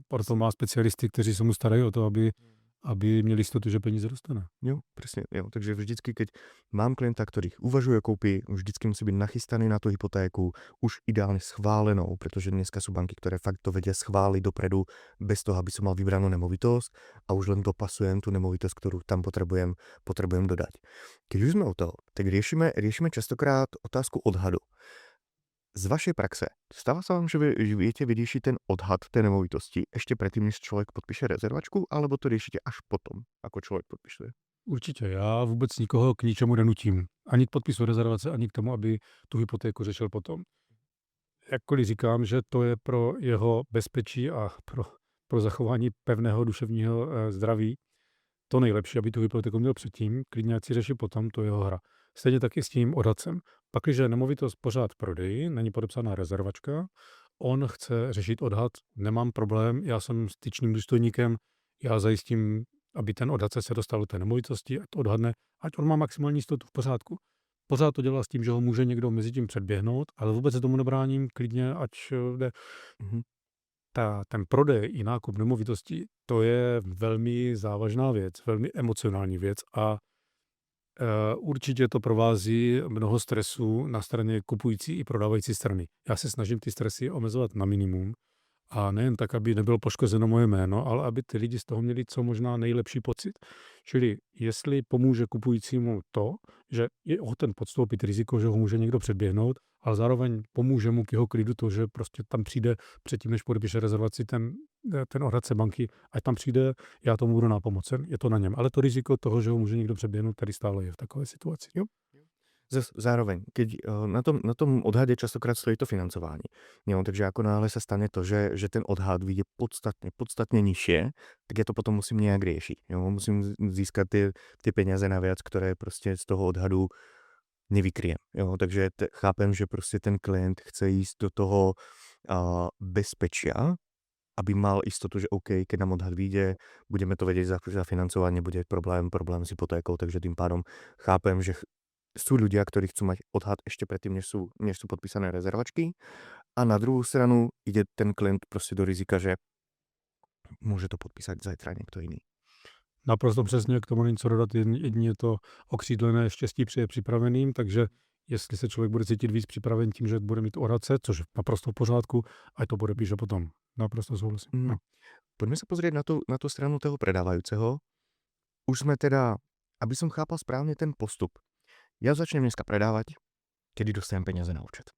Speaker 2: Proto má specialisty, kteří se mu starají o to, aby měli jistotu, že peníze dostane.
Speaker 1: Jo, presne. Jo. Takže vždycky, keď mám klienta, ktorý uvažuje o kúpi, vždycky musí byť nachystaný na tú hypotéku, už ideálne schválenou, pretože dneska sú banky, ktoré fakt to vedia schváliť dopredu, bez toho, aby som mal vybranú nemovitosť a už len dopasujem tú nemovitosť, ktorú tam potrebujem dodať. Keď už sme o toho, tak riešime častokrát otázku odhadu. Z vašej praxe, stáva sa vám, že viete vyriešiť ten odhad tej nemovitosti ešte predtým, než človek podpíše rezervačku, alebo to riešite až potom, ako človek podpisuje?
Speaker 2: Určitě, já vůbec nikoho k ničemu nenutím. Ani k podpisu rezervace, ani k tomu, aby tu hypotéku řešil potom. Jakkoliv říkám, že to je pro jeho bezpečí a pro zachování pevného duševního zdraví to nejlepší, aby tu hypotéku měl předtím, klidně ať si řeší potom, to je jeho hra. Stejně taky s tím odhadcem. Pakliže nemovitost pořád v prodeji, není podepsaná rezervačka, on chce řešit odhad, nemám problém, já jsem styčným důstojníkem, já zajistím, aby ten odhadce se dostal do té nemovitosti, ať to odhadne, ať on má maximální jistotu v pořádku. Pořád to dělá s tím, že ho může někdo mezi tím předběhnout, ale vůbec se tomu nebráním, klidně, ať jde. Ten prodej i nákup nemovitostí, to je velmi závažná věc, velmi emocionální věc a Určitě to provází mnoho stresů na straně kupující i prodávající strany. Já se snažím ty stresy omezovat na minimum a nejen tak, aby nebylo poškozeno moje jméno, ale aby ty lidi z toho měli co možná nejlepší pocit. Čili jestli pomůže kupujícímu to, že je ochoten podstoupit riziko, že ho může někdo předběhnout, ale zároveň pomůže mu k jeho klidu to, že prostě tam přijde předtím, než podepíše rezervaci ten odhadce banky, ať tam přijde, já tomu budu nápomocen, je to na něm. Ale to riziko toho, že ho může někdo předběhnout, tady stále je v takové situaci. Jo?
Speaker 1: Zároveň, keď na tom odhade častokrát stojí to financování. Jo, takže ako náhle sa stane to, že ten odhad vyjde podstatne nižšie, tak ja to potom musím nejak riešiť. Jo, musím získať tie peniaze naviac, ktoré proste z toho odhadu nevykryjem. Jo, takže chápem, že proste ten klient chce ísť do toho bezpečia, aby mal istotu, že OK, keď nám odhad vyjde, budeme to vedieť zafinancovať, nebude problém s hypotékou, takže tým pádom chápem, že sú ľudia, ktorí chcú mať odhad ešte predtým, než sú podpísané rezervačky. A na druhú stranu ide ten klient proste do rizika, že môže to podpísať zajtra niekto iný.
Speaker 2: Naprosto přesně, k tomu není co dodat, jedině to okřídlené štěstí přijde připraveným, takže jestli se člověk bude cítit víc připraven tím, že bude mít odhadce, což je naprosto v pořádku, ať to podepíše potom. Naprosto souhlasím. No.
Speaker 1: Poďme sa pozrieť na tú stranu toho predávajúceho. Už sme teda, aby som chápal správne ten postup. Ja začnem dneska predávať, kedy dostanem peniaze na účet.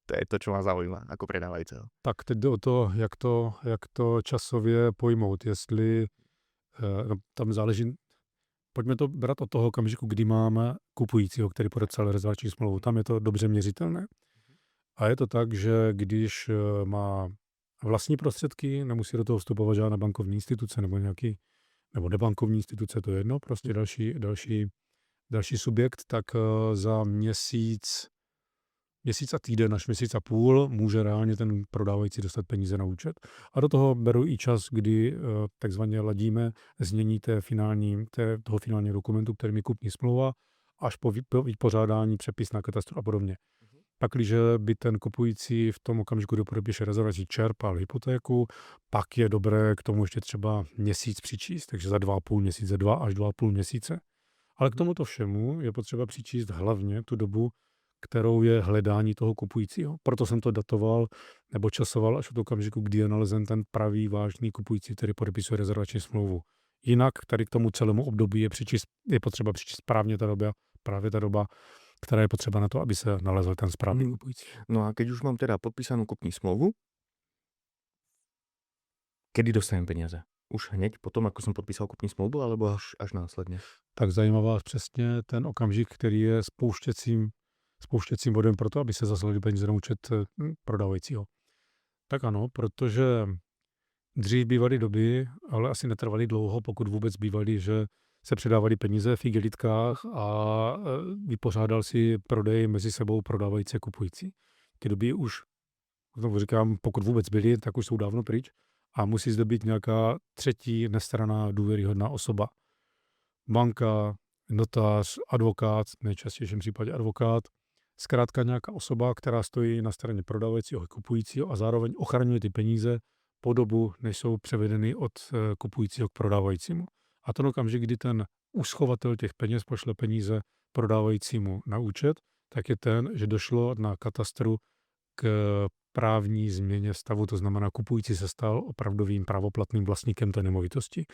Speaker 1: To je to, čo ma zaujíma ako predávajúceho.
Speaker 2: Tak teď jde o to, jak to časově pojmout. Jestli tam záleží, pojďme to brát od toho okamžiku, kdy máme kupujícího, který podepsal rezervační smlouvu. Tam je to dobře měřitelné. A je to tak, že když má vlastní prostředky, nemusí do toho vstupovat žádná bankovní instituce nebo nebankovní instituce, to je jedno, prostě další subjekt, tak za měsíc a týden až měsíc a půl může reálně ten prodávající dostat peníze na účet. A do toho beru i čas, kdy takzvaně ladíme znění toho finálního dokumentu, který mi kupní smlouva, až po vypořádání přepis na katastru a podobně. Pakliže by ten kupující v tom okamžiku, kdy podepíše rezervaci, čerpal hypotéku, pak je dobré k tomu ještě třeba měsíc přičíst, takže za 2,5 měsíce, 2 až 2,5 měsíce. Ale k tomuto všemu je potřeba přičíst hlavně tu dobu, kterou je hledání toho kupujícího. Proto jsem to datoval nebo časoval až od okamžiku, kdy je nalezen ten pravý vážný kupující, který podepisuje rezervační smlouvu. Jinak tady k tomu celému období je potřeba přičíst právě ta doba, která je potřeba na to, aby se nalezl ten správný kupující.
Speaker 1: No a keď už mám teda podpísanú kupní smlouvu, kedy dostanem peniaze? Už hneď potom, ako som podpísal kupní smlouvu, alebo až následne?
Speaker 2: Tak zajímavá přesně ten okamžik, který je spouštěcím bodem pro to, aby se zaslali peníze na účet prodávajícího. Tak ano, protože dřív bývaly doby, ale asi netrvaly dlouho, pokud vůbec bývaly, že se předávaly peníze v igelitkách a vypořádal si prodej mezi sebou prodávající a kupující. Ty doby už, znovu říkám, pokud vůbec byly, tak už jsou dávno pryč a musí zde být nějaká třetí nestranná důvěryhodná osoba. Banka, notář, advokát, v nejčastějším případě advokát, zkrátka nějaká osoba, která stojí na straně prodávajícího a kupujícího a zároveň ochraňuje ty peníze po dobu, než jsou převedeny od kupujícího k prodávajícímu. A ten okamžik, kdy ten uschovatel těch peněz pošle peníze prodávajícímu na účet, tak je ten, že došlo na katastru k právní změně stavu, to znamená, kupující se stal opravdovým právoplatným vlastníkem té nemovitosti.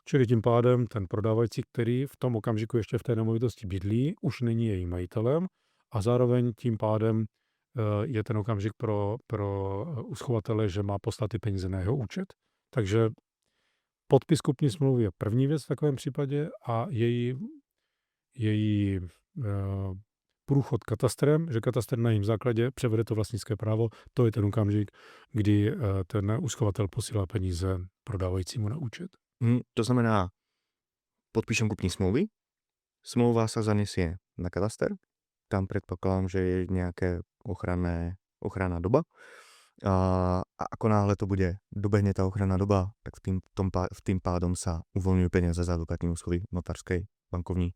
Speaker 2: Čili tím pádem ten prodávající, který v tom okamžiku ještě v té nemovitosti bydlí, už není jejím majitelem a zároveň tím pádem je ten okamžik pro uschovatele, že má poslat ty peníze na jeho účet. Takže podpis kupní smlouvy je první věc v takovém případě a její průchod katastrem, že katastr na jejím základě převede to vlastnické právo, to je ten okamžik, kdy ten uschovatel posílá peníze prodávajícímu na účet.
Speaker 1: To znamená, podpíšem kupní smlouvy, smlouva sa zanesie na kataster, tam predpokladám, že je nejaká ochranná doba. A ako náhle to dobehne tá ochranná doba, tak tým pádom sa uvoľňujú peniaze za advokátní úschovy, notárskej, bankovní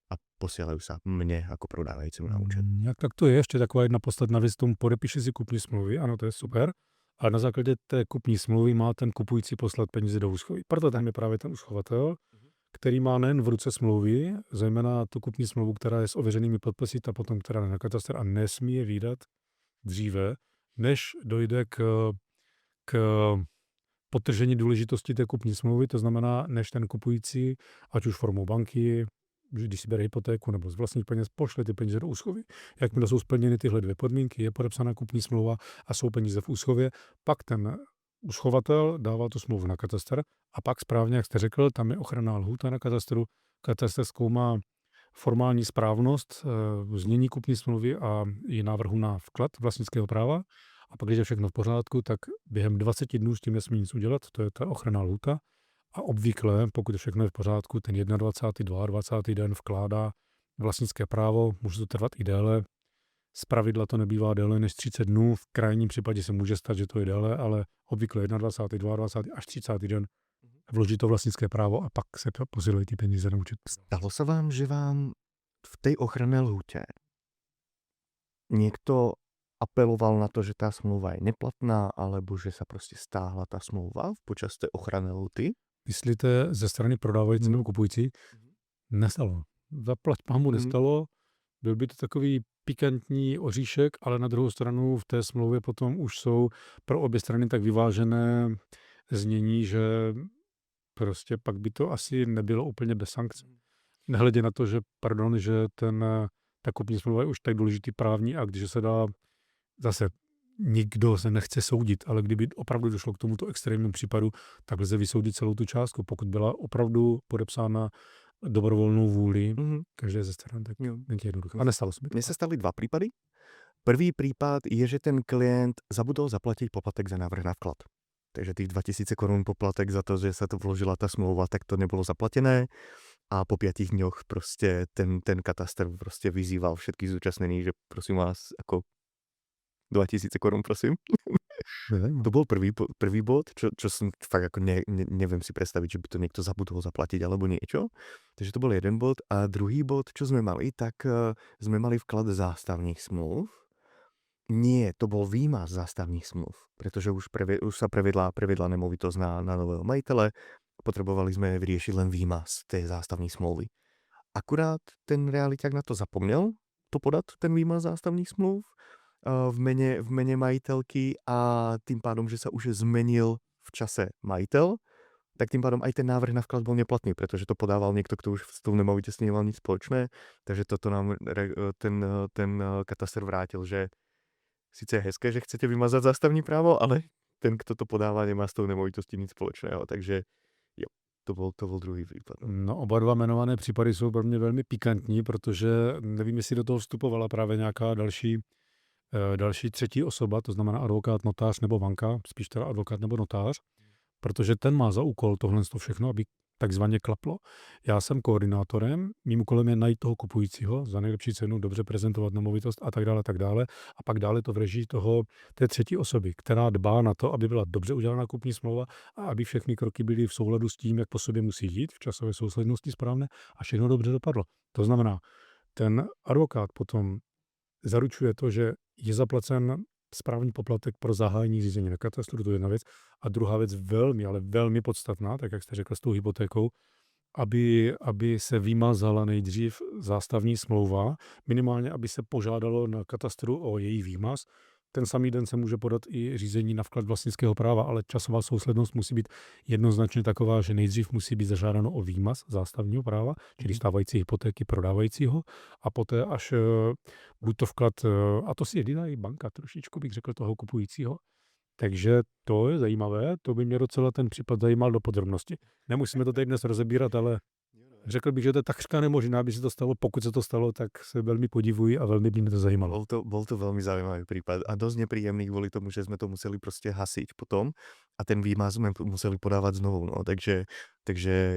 Speaker 1: a posielajú sa mne ako prodávajúcemu na účet.
Speaker 2: Tak to je ještě taková jedna podstatná věc, tomu podepíše si kupní smlouvy, ano, to je super, ale na základě té kupní smlouvy má ten kupující poslat peníze do úschovy. Proto tam je právě ten uschovatel, který má nejen v ruce smlouvy, zejména tu kupní smlouvu, která je s ověřenými podpisy, ta potom která jde na katastr a nesmí je vydat dříve, než dojde k podtržení důležitosti té kupní smlouvy, to znamená, než ten kupující, ať už formou banky, když si bere hypotéku nebo z vlastních peněz, pošle ty peníze do úschovy. Jakmile jsou splněny tyhle dvě podmínky, je podepsána kupní smlouva a jsou peníze v úschově, pak ten uschovatel dává tu smlouvu na katastr a pak správně, jak jste řekl, tam je ochranná lhůta na katastru. Katastr zkoumá formální správnost znění kupní smlouvy a její návrhu na vklad vlastnického práva. A pak, když je všechno v pořádku, tak během 20 dnů s tím nesmí nic udělat, to je ta ochranná lhůta. A obvykle, pokud všechno je v pořádku, ten 21. 22. den vkládá vlastnické právo, může to trvat i déle. Zpravidla to nebývá déle než 30 dnů, v krajním případě se může stát, že to je déle, ale obvykle 21. 22. až 30. den vloží to vlastnické právo a pak se posilují ty peníze na účet.
Speaker 1: Stalo se vám, že vám v tej ochranné lhůte niekto apeloval na to, že tá smlouva je neplatná, alebo že sa prostě stáhla tá smlouva počas té ochranné lhůty?
Speaker 2: Myslíte ze strany prodávající nebo kupující? Nestalo. Zaplať pámu nestalo. Byl by to takový pikantní oříšek, ale na druhou stranu v té smlouvě potom už jsou pro obě strany tak vyvážené znění, že prostě pak by to asi nebylo úplně bez sankcí. Nehledě na to, že ta kupní smlouva je už tak důležitý právní akt, že se dá zase nikdo se nechce soudit, ale kdyby opravdu došlo k tomuto extrémnímu případu, tak lze vysoudit celou tu částku. Pokud byla opravdu podepsána dobrovolnou vůli každé ze stran, tak není jednoduché. A nestalo se mi to.
Speaker 1: Mne sa stali dva prípady. Prvý prípad je, že ten klient zabudol zaplatiť poplatek za návrh na vklad. Takže tých 2000 korún poplatek za to, že sa to vložila tá smlouva, tak to nebolo zaplatené. A po 5 dňoch prostě ten katastr prostě vyzýval všetkých zúčastnených, že prosím vás, ako 2000 korún, prosím. To bol prvý bod, čo som fakt ako neviem si predstaviť, že by to niekto zabudol zaplatiť alebo niečo. Takže to bol jeden bod. A druhý bod, čo sme mali, tak sme mali vklad zástavných smluv. Nie, to bol výmaz zástavných smluv, pretože už sa prevedla nemovitosť na nového majitele. Potrebovali sme vyriešiť len výmaz tej zástavní smlouvy. Akurát ten realiťák na to zapomněl, to podat, ten výmaz zástavných smluv v mene majiteľky a tým pádom, že sa už zmenil v čase majitel, tak tým pádom aj ten návrh na vklad bol neplatný, pretože to podával niekto, kto už s tou nemovitostí nemal nic spoločné, takže toto nám ten katastr vrátil, že sice je hezké, že chcete vymazať zástavní právo, ale ten, kto to podává, nemá s tou nemovitostí nic společného, takže jo, to byl druhý případ.
Speaker 2: No, oba dva jmenované případy jsou pro mě velmi pikantní, protože nevím, jestli do toho vstupovala právě nějaká další třetí osoba, to znamená advokát, notář nebo banka, spíš teda advokát nebo notář, protože ten má za úkol tohle všechno, aby takzvaně klaplo. Já jsem koordinátorem, mým úkolem je najít toho kupujícího za nejlepší cenu, dobře prezentovat nemovitost a tak dále. A pak dále to v režii té třetí osoby, která dbá na to, aby byla dobře udělaná kupní smlouva a aby všechny kroky byly v souladu s tím, jak po sobě musí jít, v časové souslednosti správné a všechno dobře dopadlo. To znamená, ten advokát potom zaručuje to, že je zaplacen správní poplatek pro zahájení řízení na katastru, to je jedna věc. A druhá věc velmi, ale velmi podstatná, tak jak jste řekl s tou hypotékou, aby se vymazala nejdřív zástavní smlouva, minimálně aby se požádalo na katastru o její výmaz. Ten samý den se může podat i řízení na vklad vlastnického práva, ale časová souslednost musí být jednoznačně taková, že nejdřív musí být zažádáno o výmaz zástavního práva, čili stávající hypotéky prodávajícího, a poté až buď to vklad, a to si jedina i banka trošičku, bych řekl, toho kupujícího. Takže to je zajímavé, to by mě docela ten případ zajímal do podrobnosti. Nemusíme to teď dnes rozebírat, ale řekl bych, že to je takřka nemožné, aby se to stalo. Pokud se to stalo, tak se velmi podivuji a velmi by mě to zajímalo.
Speaker 1: Bol to veľmi zaujímavý prípad a dosť nepríjemný kvôli tomu, že sme to museli proste hasiť potom a ten výmaz sme museli podávať znovu. No. Takže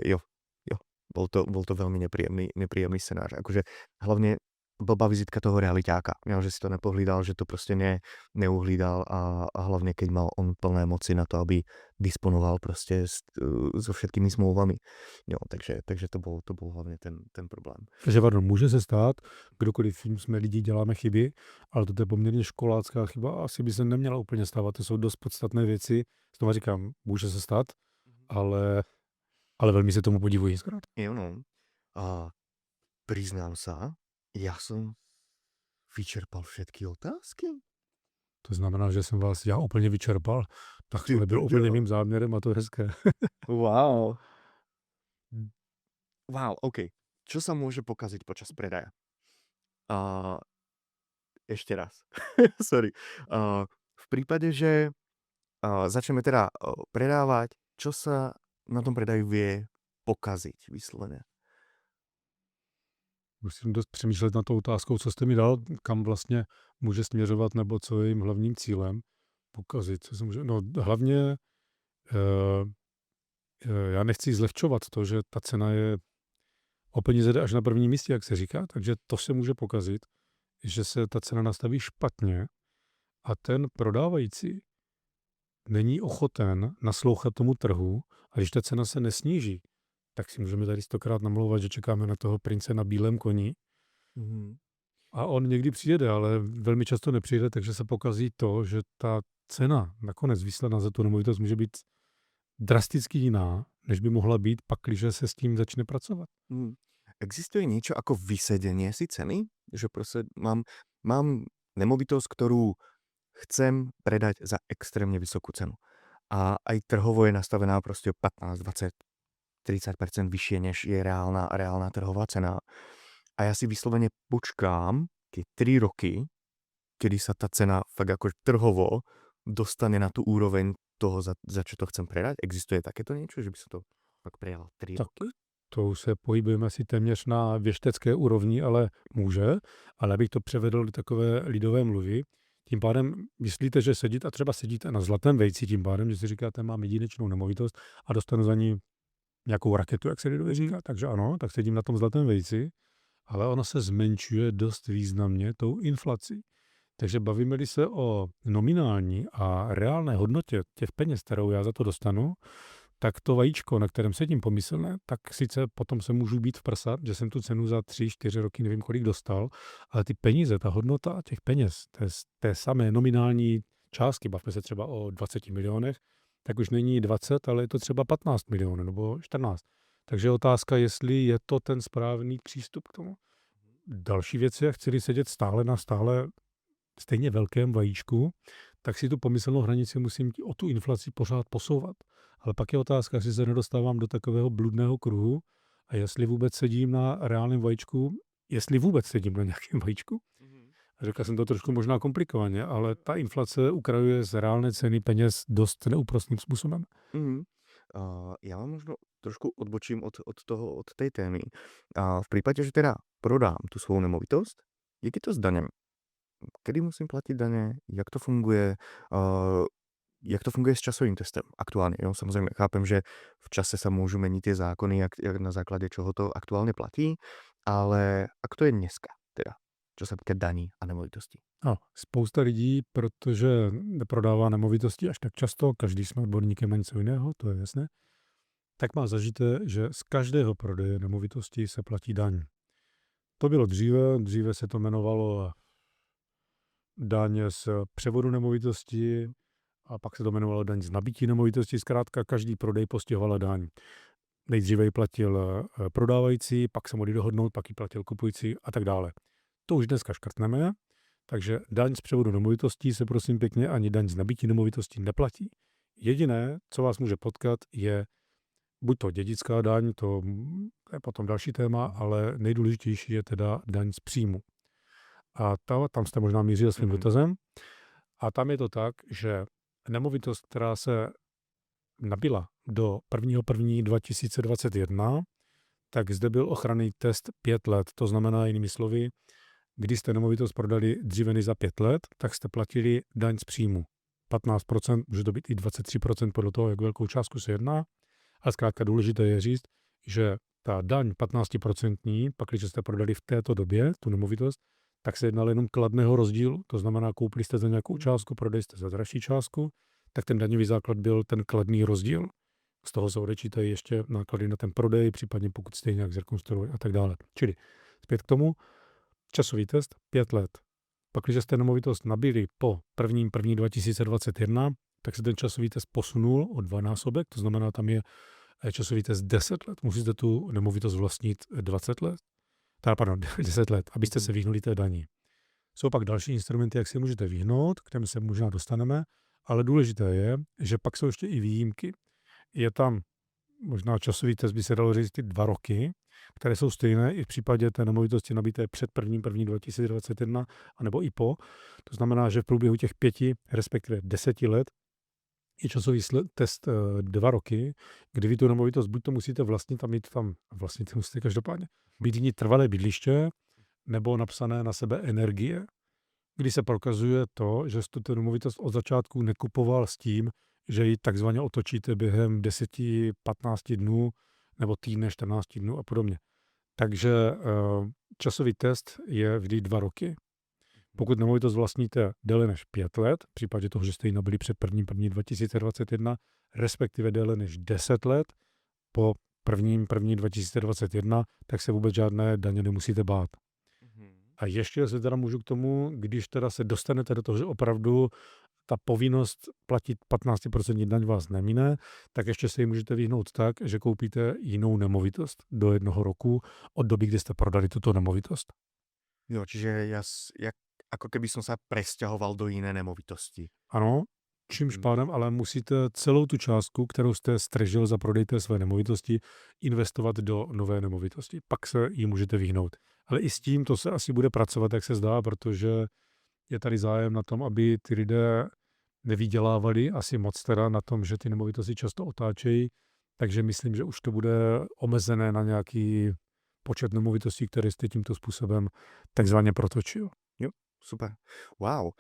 Speaker 1: jo, bol to veľmi nepríjemný scenář. Akože hlavne blbá vizitka toho realiťáka. Že si to nepohlídal, že to prostě neuhlídal a hlavně keď mal on plné moci na to, aby disponoval prostě so všetkými smlouvami. Jo, takže to byl hlavně ten problém.
Speaker 2: Takže může se stát, kdokoliv jsme lidi, děláme chyby, ale to je poměrně školácká chyba, asi by se neměla úplně stávat. To jsou dost podstatné věci. Znovu říkám, může se stát, ale ale velmi se tomu podivuji zkrátka.
Speaker 1: Jo, no. A priznám sa, ja som vyčerpal všetky otázky.
Speaker 2: To znamená, že jsem vás já úplně vyčerpal. Tak to
Speaker 1: Ty
Speaker 2: nebylo úplně
Speaker 1: brďo.
Speaker 2: mým záměrem a to je hezké.
Speaker 1: Wow. Wow, OK. Čo sa môže pokaziť počas predaja? A ešte raz. Sorry. V prípade, že začneme teda predávať, čo sa na tom predaji vie pokaziť vyslovene?
Speaker 2: Musím dost přemýšlet nad tou otázkou, co jste mi dal, kam vlastně může směřovat, nebo co je jejím hlavním cílem. Pokazit, co se může... No hlavně já nechci zlehčovat to, že ta cena je o peníze jde až na prvním místě, jak se říká, takže to se může pokazit, že se ta cena nastaví špatně a ten prodávající není ochoten naslouchat tomu trhu a když ta cena se nesníží, tak si můžeme tady 100krát namlouvat, že čekáme na toho prince na bílém koni
Speaker 1: Mhm.
Speaker 2: a on někdy přijede, ale velmi často nepřijede, takže se pokazí to, že ta cena nakonec výsledná za tu nemovitost může být drasticky jiná, než by mohla být, pakliže se s tím začne pracovat.
Speaker 1: Existuje niečo ako vysedenie si ceny? Že proste mám nemovitosť, ktorú chcem predať za extrémne vysokú cenu. A aj trhovo je nastavená proste 15, 20, 30% vyššie, než je reálna trhová cena. A ja si vyslovene počkám tie 3 roky, kedy sa tá cena fakt ako trhovo dostane na tú úroveň toho, za čo to chcem predať. Existuje takéto niečo, že by sa to fakt predalo 3
Speaker 2: Tak
Speaker 1: roky?
Speaker 2: to už se pohybujeme asi téměř na věštecké úrovni, ale může. Ale abych to převedl do takové lidové mluvy, tím pádem myslíte, že sedíte a třeba sedíte na zlatém vejci tím pádem, že si říkáte, mám jedinečnou nemovitost a dostanu za ní nějakou raketu, jak se lidově říká. Takže ano, tak sedím na tom zlatém vejci, ale ona se zmenšuje dost významně tou inflací. Takže bavíme-li se o nominální a reálné hodnotě těch peněz, kterou já za to dostanu, tak to vajíčko, na kterém sedím pomyslné, tak sice potom se můžu být v prsa, že jsem tu cenu za 3-4 roky nevím kolik dostal, ale ty peníze, ta hodnota těch peněz, té samé nominální částky, bavme se třeba o 20 milionech, tak už není 20, ale je to třeba 15 milionů nebo 14. Takže je otázka, jestli je to ten správný přístup k tomu. Další věc je, chci sedět stále na stále stejně velkém vajíčku, tak si tu pomyslnou hranici musím o tu inflaci pořád posouvat. Ale pak je otázka, jestli se nedostávám do takového bludného kruhu a jestli vůbec sedím na reálném vajíčku, jestli vůbec sedím na nějakém vajíčku. Řekl jsem to trošku možná komplikovaně, ale ta inflace ukrajuje z reálné ceny peněz dost neúprostným způsobem.
Speaker 1: Ja vám možno trošku odbočím od tej témy. V prípade, že teda prodám tú svoju nemovitosť, jak je to s daňami? Kedy musím platiť dane? Jak to funguje? Jak to funguje s časovým testem aktuálne? Jo, samozrejme, chápem, že v čase sa môžu meniť tie zákony, jak na základe čoho to aktuálne platí, ale ako to je dneska teda, čo sa týka daní a nemovitostí?
Speaker 2: Spousta lidí, protože neprodává nemovitosti až tak často, každý jsme odborníkem na něco jiného, to je jasné, tak má zažité, že z každého prodeje nemovitosti se platí daň. To bylo dříve se to jmenovalo daň z převodu nemovitosti a pak se to jmenovalo daň z nabití nemovitosti. Zkrátka každý prodej postihovala daň. Nejdříve ji platil prodávající, pak se mohli dohodnout, pak ji platil kupující a tak dále. To už dneska škrtneme, takže daň z převodu nemovitostí se prosím pěkně ani daň z nabití nemovitostí neplatí. Jediné, co vás může potkat, je buď to dědická daň, to je potom další téma, ale nejdůležitější je teda daň z příjmu. A tam jste možná mířil svým dotazem. A tam je to tak, že nemovitost, která se nabila do 1.1.2021, tak zde byl ochranný test 5 let. To znamená jinými slovy, když jste nemovitost prodali dříve než za 5 let, tak jste platili daň z příjmu. 15%, může to být i 23% podle toho, jak velkou částku se jedná. A zkrátka důležité je říct, že ta daň 15%, pak když jste prodali v této době tu nemovitost, tak se jednalo jenom kladného rozdílu. To znamená, koupili jste za nějakou částku, prodali jste za dražší částku, tak ten daňový základ byl ten kladný rozdíl. Z toho se odečítají ještě náklady na ten prodej, případně pokud jste nějak zrekonstruovali a tak dále. Čili zpět k tomu, časový test 5 let. Pak, když jste nemovitost nabili po 1.1.2021, tak se ten časový test posunul o 2násobek, to znamená, tam je a je časový test 10 let. Musíte tu nemovitost vlastnit 20 let. Pardon, 10 let, abyste se vyhnuli té dani. Jsou pak další instrumenty, jak si můžete vyhnout, k těm se možná dostaneme, ale důležité je, že pak jsou ještě i výjimky. Je tam možná časový test, by se dalo říct, ty 2 roky, které jsou stejné i v případě té nemovitosti nabité před 1.1.2021, anebo i po. To znamená, že v průběhu těch 5, respektive 10 let je časový test 2 roky, kdy vy tu nemovitost buď to musíte vlastnit a mít tam, vlastnit musíte každopádně, být v ní trvalé bydliště, nebo napsané na sebe energie, kdy se prokazuje to, že jste tu nemovitost od začátku nekupoval s tím, že ji takzvaně otočíte během 10, 15 dnů, nebo týdne, 14 dnů a podobně. Takže časový test je vždy 2 roky. Pokud nemovitost vlastníte déle než 5 let, v případě toho, že jste ji nabili před 1.1.2021, respektive déle než 10 let, po 1.1.2021, tak se vůbec žádné daně nemusíte bát. A ještě se teda můžu k tomu, když teda se dostanete do toho, že opravdu ta povinnost platit 15% daň vás nemine, tak ještě se ji můžete vyhnout tak, že koupíte jinou nemovitost do 1 roku od doby, kdy jste prodali tuto nemovitost.
Speaker 1: Jo, čiže ako keby som sa presťahoval do jiné nemovitosti.
Speaker 2: Ano, čímž pádem ale musíte celou tu částku, kterou jste stržil za prodej té své nemovitosti, investovat do nové nemovitosti. Pak se jí můžete vyhnout. Ale i s tím to se asi bude pracovat, jak se zdá, protože je tady zájem na tom, aby ty lidé nevydělávali asi moc teda na tom, že ty nemovitosti často otáčejí, takže myslím, že už to bude omezené na nějaký počet nemovitostí, které jste tímto způsobem takzvaně protočil.
Speaker 1: Jo, super. Wow.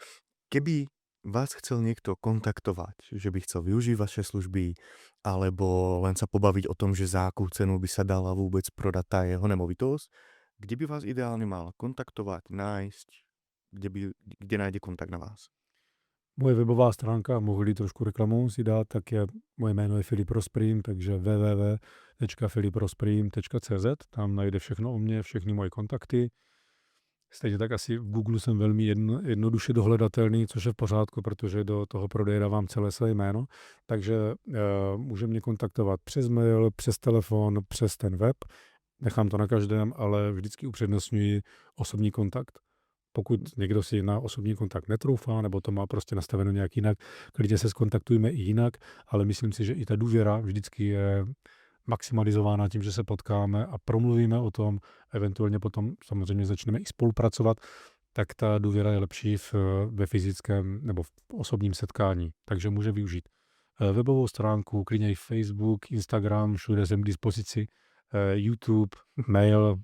Speaker 1: Keby vás chcel niekto kontaktovať, že by chcel využiť vaše služby, alebo len sa pobaviť o tom, že za akú cenu by sa dala vôbec prodať tá jeho nemovitosť, kde by vás ideálne mal kontaktovať, nájsť, kde nájde kontakt na vás?
Speaker 2: Moje webová stránka, mohli trošku reklamu si dát, tak je, moje jméno je Filip Rosprim, takže www.filiprosperim.cz, tam najde všechno o mně, všechny moje kontakty. Stejně tak asi v Google jsem velmi jednoduše dohledatelný, což je v pořádku, protože do toho prodeje dávám celé své jméno. Takže může mě kontaktovat přes mail, přes telefon, přes ten web. Nechám to na každém, ale vždycky upřednostňuji osobní kontakt. Pokud někdo si na osobní kontakt netroufá, nebo to má prostě nastaveno nějak jinak, klidně se skontaktujeme i jinak, ale myslím si, že i ta důvěra vždycky je maximalizována tím, že se potkáme a promluvíme o tom, eventuálně potom samozřejmě začneme i spolupracovat, tak ta důvěra je lepší ve fyzickém nebo v osobním setkání. Takže může využít webovou stránku, klidně i Facebook, Instagram, všude jsem k dispozici, YouTube, mail,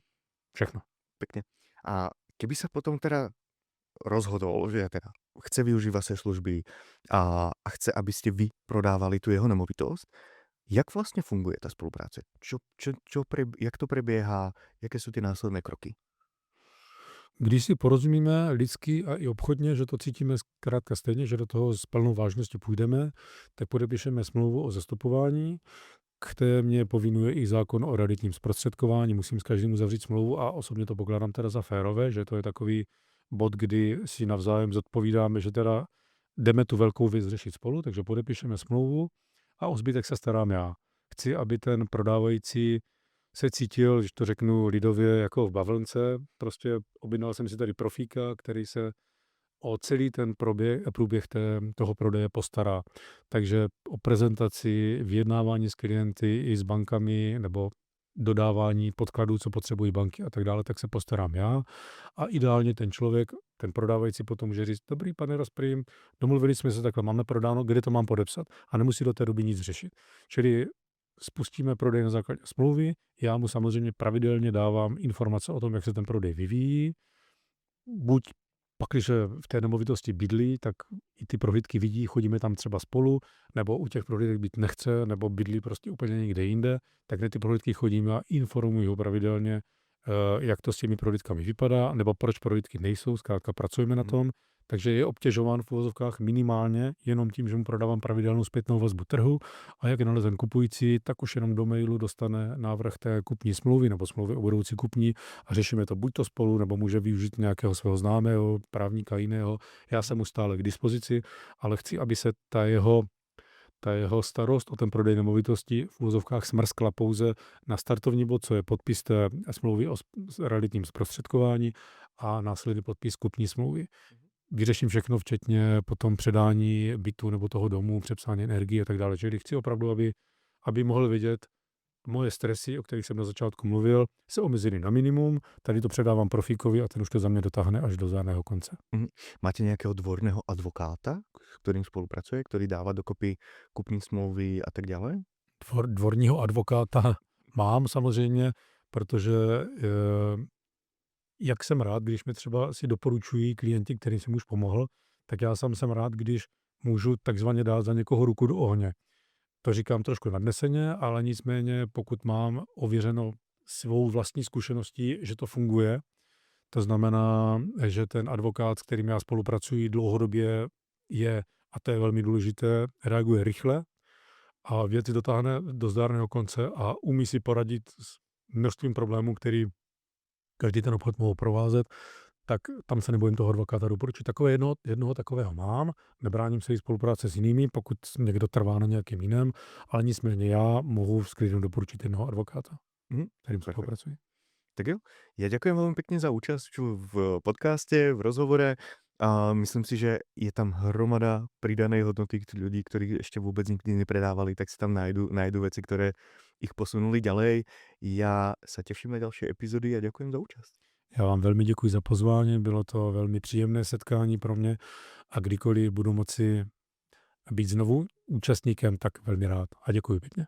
Speaker 2: všechno.
Speaker 1: Pekne. A keby sa potom teda rozhodol, že teda chce využiť vaše služby a chce, aby ste vy prodávali tu jeho nemovitosť, jak vlastne funguje tá spolupráce? Jak to prebieha? Jaké sú tie následné kroky?
Speaker 2: Když si porozumíme lidsky a i obchodně, že to cítíme zkrátka stejně, že do toho s plnou vážností půjdeme, tak podepíšeme smlouvu o zastupování, které mě povinuje i zákon o realitním zprostředkování. Musím s každým uzavřít smlouvu a osobně to pokládám teda za férové, že to je takový bod, kdy si navzájem zodpovídáme, že teda jdeme tu velkou věc řešit spolu, takže podepíšeme smlouvu a o zbytek se starám já. Chci, aby ten prodávající se cítil, že to řeknu lidově, jako v bavlnce. Prostě objednal jsem si tady profíka, který se o celý ten průběh toho prodeje postará. Takže o prezentaci, vyjednávání s klienty i s bankami nebo dodávání podkladů, co potřebují banky a tak dále, tak se postarám já. A ideálně ten člověk, ten prodávající potom může říct, dobrý pane Rosprim, domluvili jsme se takhle, máme prodáno, kde to mám podepsat? A nemusí do té doby nic řešit. Čili spustíme prodej na základě smlouvy, já mu samozřejmě pravidelně dávám informace o tom, jak se ten prodej vyvíjí. Buď pak, když v té nemovitosti bydlí, tak i ty prohlídky vidí, chodíme tam třeba spolu, nebo u těch prohlídek být nechce, nebo bydlí prostě úplně někde jinde, tak na ty prohlídky chodíme a informuji ho pravidelně, jak to s těmi prohlídkami vypadá, nebo proč prohlídky nejsou, zkrátka pracujeme na tom. Takže je obtěžován v uvozovkách minimálně jenom tím, že mu prodávám pravidelnou zpětnou vazbu trhu a jak je nalezen kupující, tak už jenom do mailu dostane návrh té kupní smlouvy nebo smlouvy o budoucí kupní a řešíme to buď to spolu, nebo může využít nějakého svého známého, právníka jiného. Já jsem mu stále k dispozici, ale chci, aby se ta jeho starost o ten prodej nemovitosti v úvozovkách smrskla pouze na startovní bod, co je podpis té smlouvy o realitním zprostředkování a následný podpis kupní smlouvy. Vyřeším všechno, včetně potom předání bytu nebo toho domu, přepsání energie a tak dále. Čili chci opravdu, aby mohl vidět, moje stresy, o kterých jsem na začátku mluvil, se omezily na minimum. Tady to předávám profíkovi a ten už to za mě dotáhne až do zdárného konce.
Speaker 1: Máte nějakého dvorného advokáta, s kterým spolupracuje, který dává dokopy kupní smlouvy a tak dále?
Speaker 2: Dvorního advokáta mám samozřejmě, protože jak jsem rád, když mi třeba si doporučují klienti, kterým jsem už pomohl, tak já sám jsem rád, když můžu takzvaně dát za někoho ruku do ohně. To říkám trošku nadneseně, ale nicméně pokud mám ověřeno svou vlastní zkušeností, že to funguje, to znamená, že ten advokát, s kterým já spolupracuji dlouhodobě je, a to je velmi důležité, reaguje rychle a věci dotáhne do zdárného konce a umí si poradit s množstvím problémů, který každý ten obchod mohou provázet, tak tam se nebojím toho advokáta doporučit. Takové jednoho takového mám, nebráním se i spolupráce s jinými, pokud někdo trvá na nějakým jiném, ale nicméně já mohu s klidem doporučit jednoho advokáta, kterým spolupracuji.
Speaker 1: Tak jo, ja ďakujem veľmi pekne za účasť v podcaste, v rozhovore a myslím si, že je tam hromada pridanej hodnoty ľudí, ktorí ešte vôbec nikdy nepredávali, tak si tam nájdu veci, ktoré ich posunuli ďalej. Ja sa teším na ďalšie epizody a ďakujem za účasť.
Speaker 2: Já vám velmi děkuji za pozvání, bylo to velmi příjemné setkání pro mě a kdykoliv budu moci být znovu účastníkem, tak velmi rád a děkuji pěkně.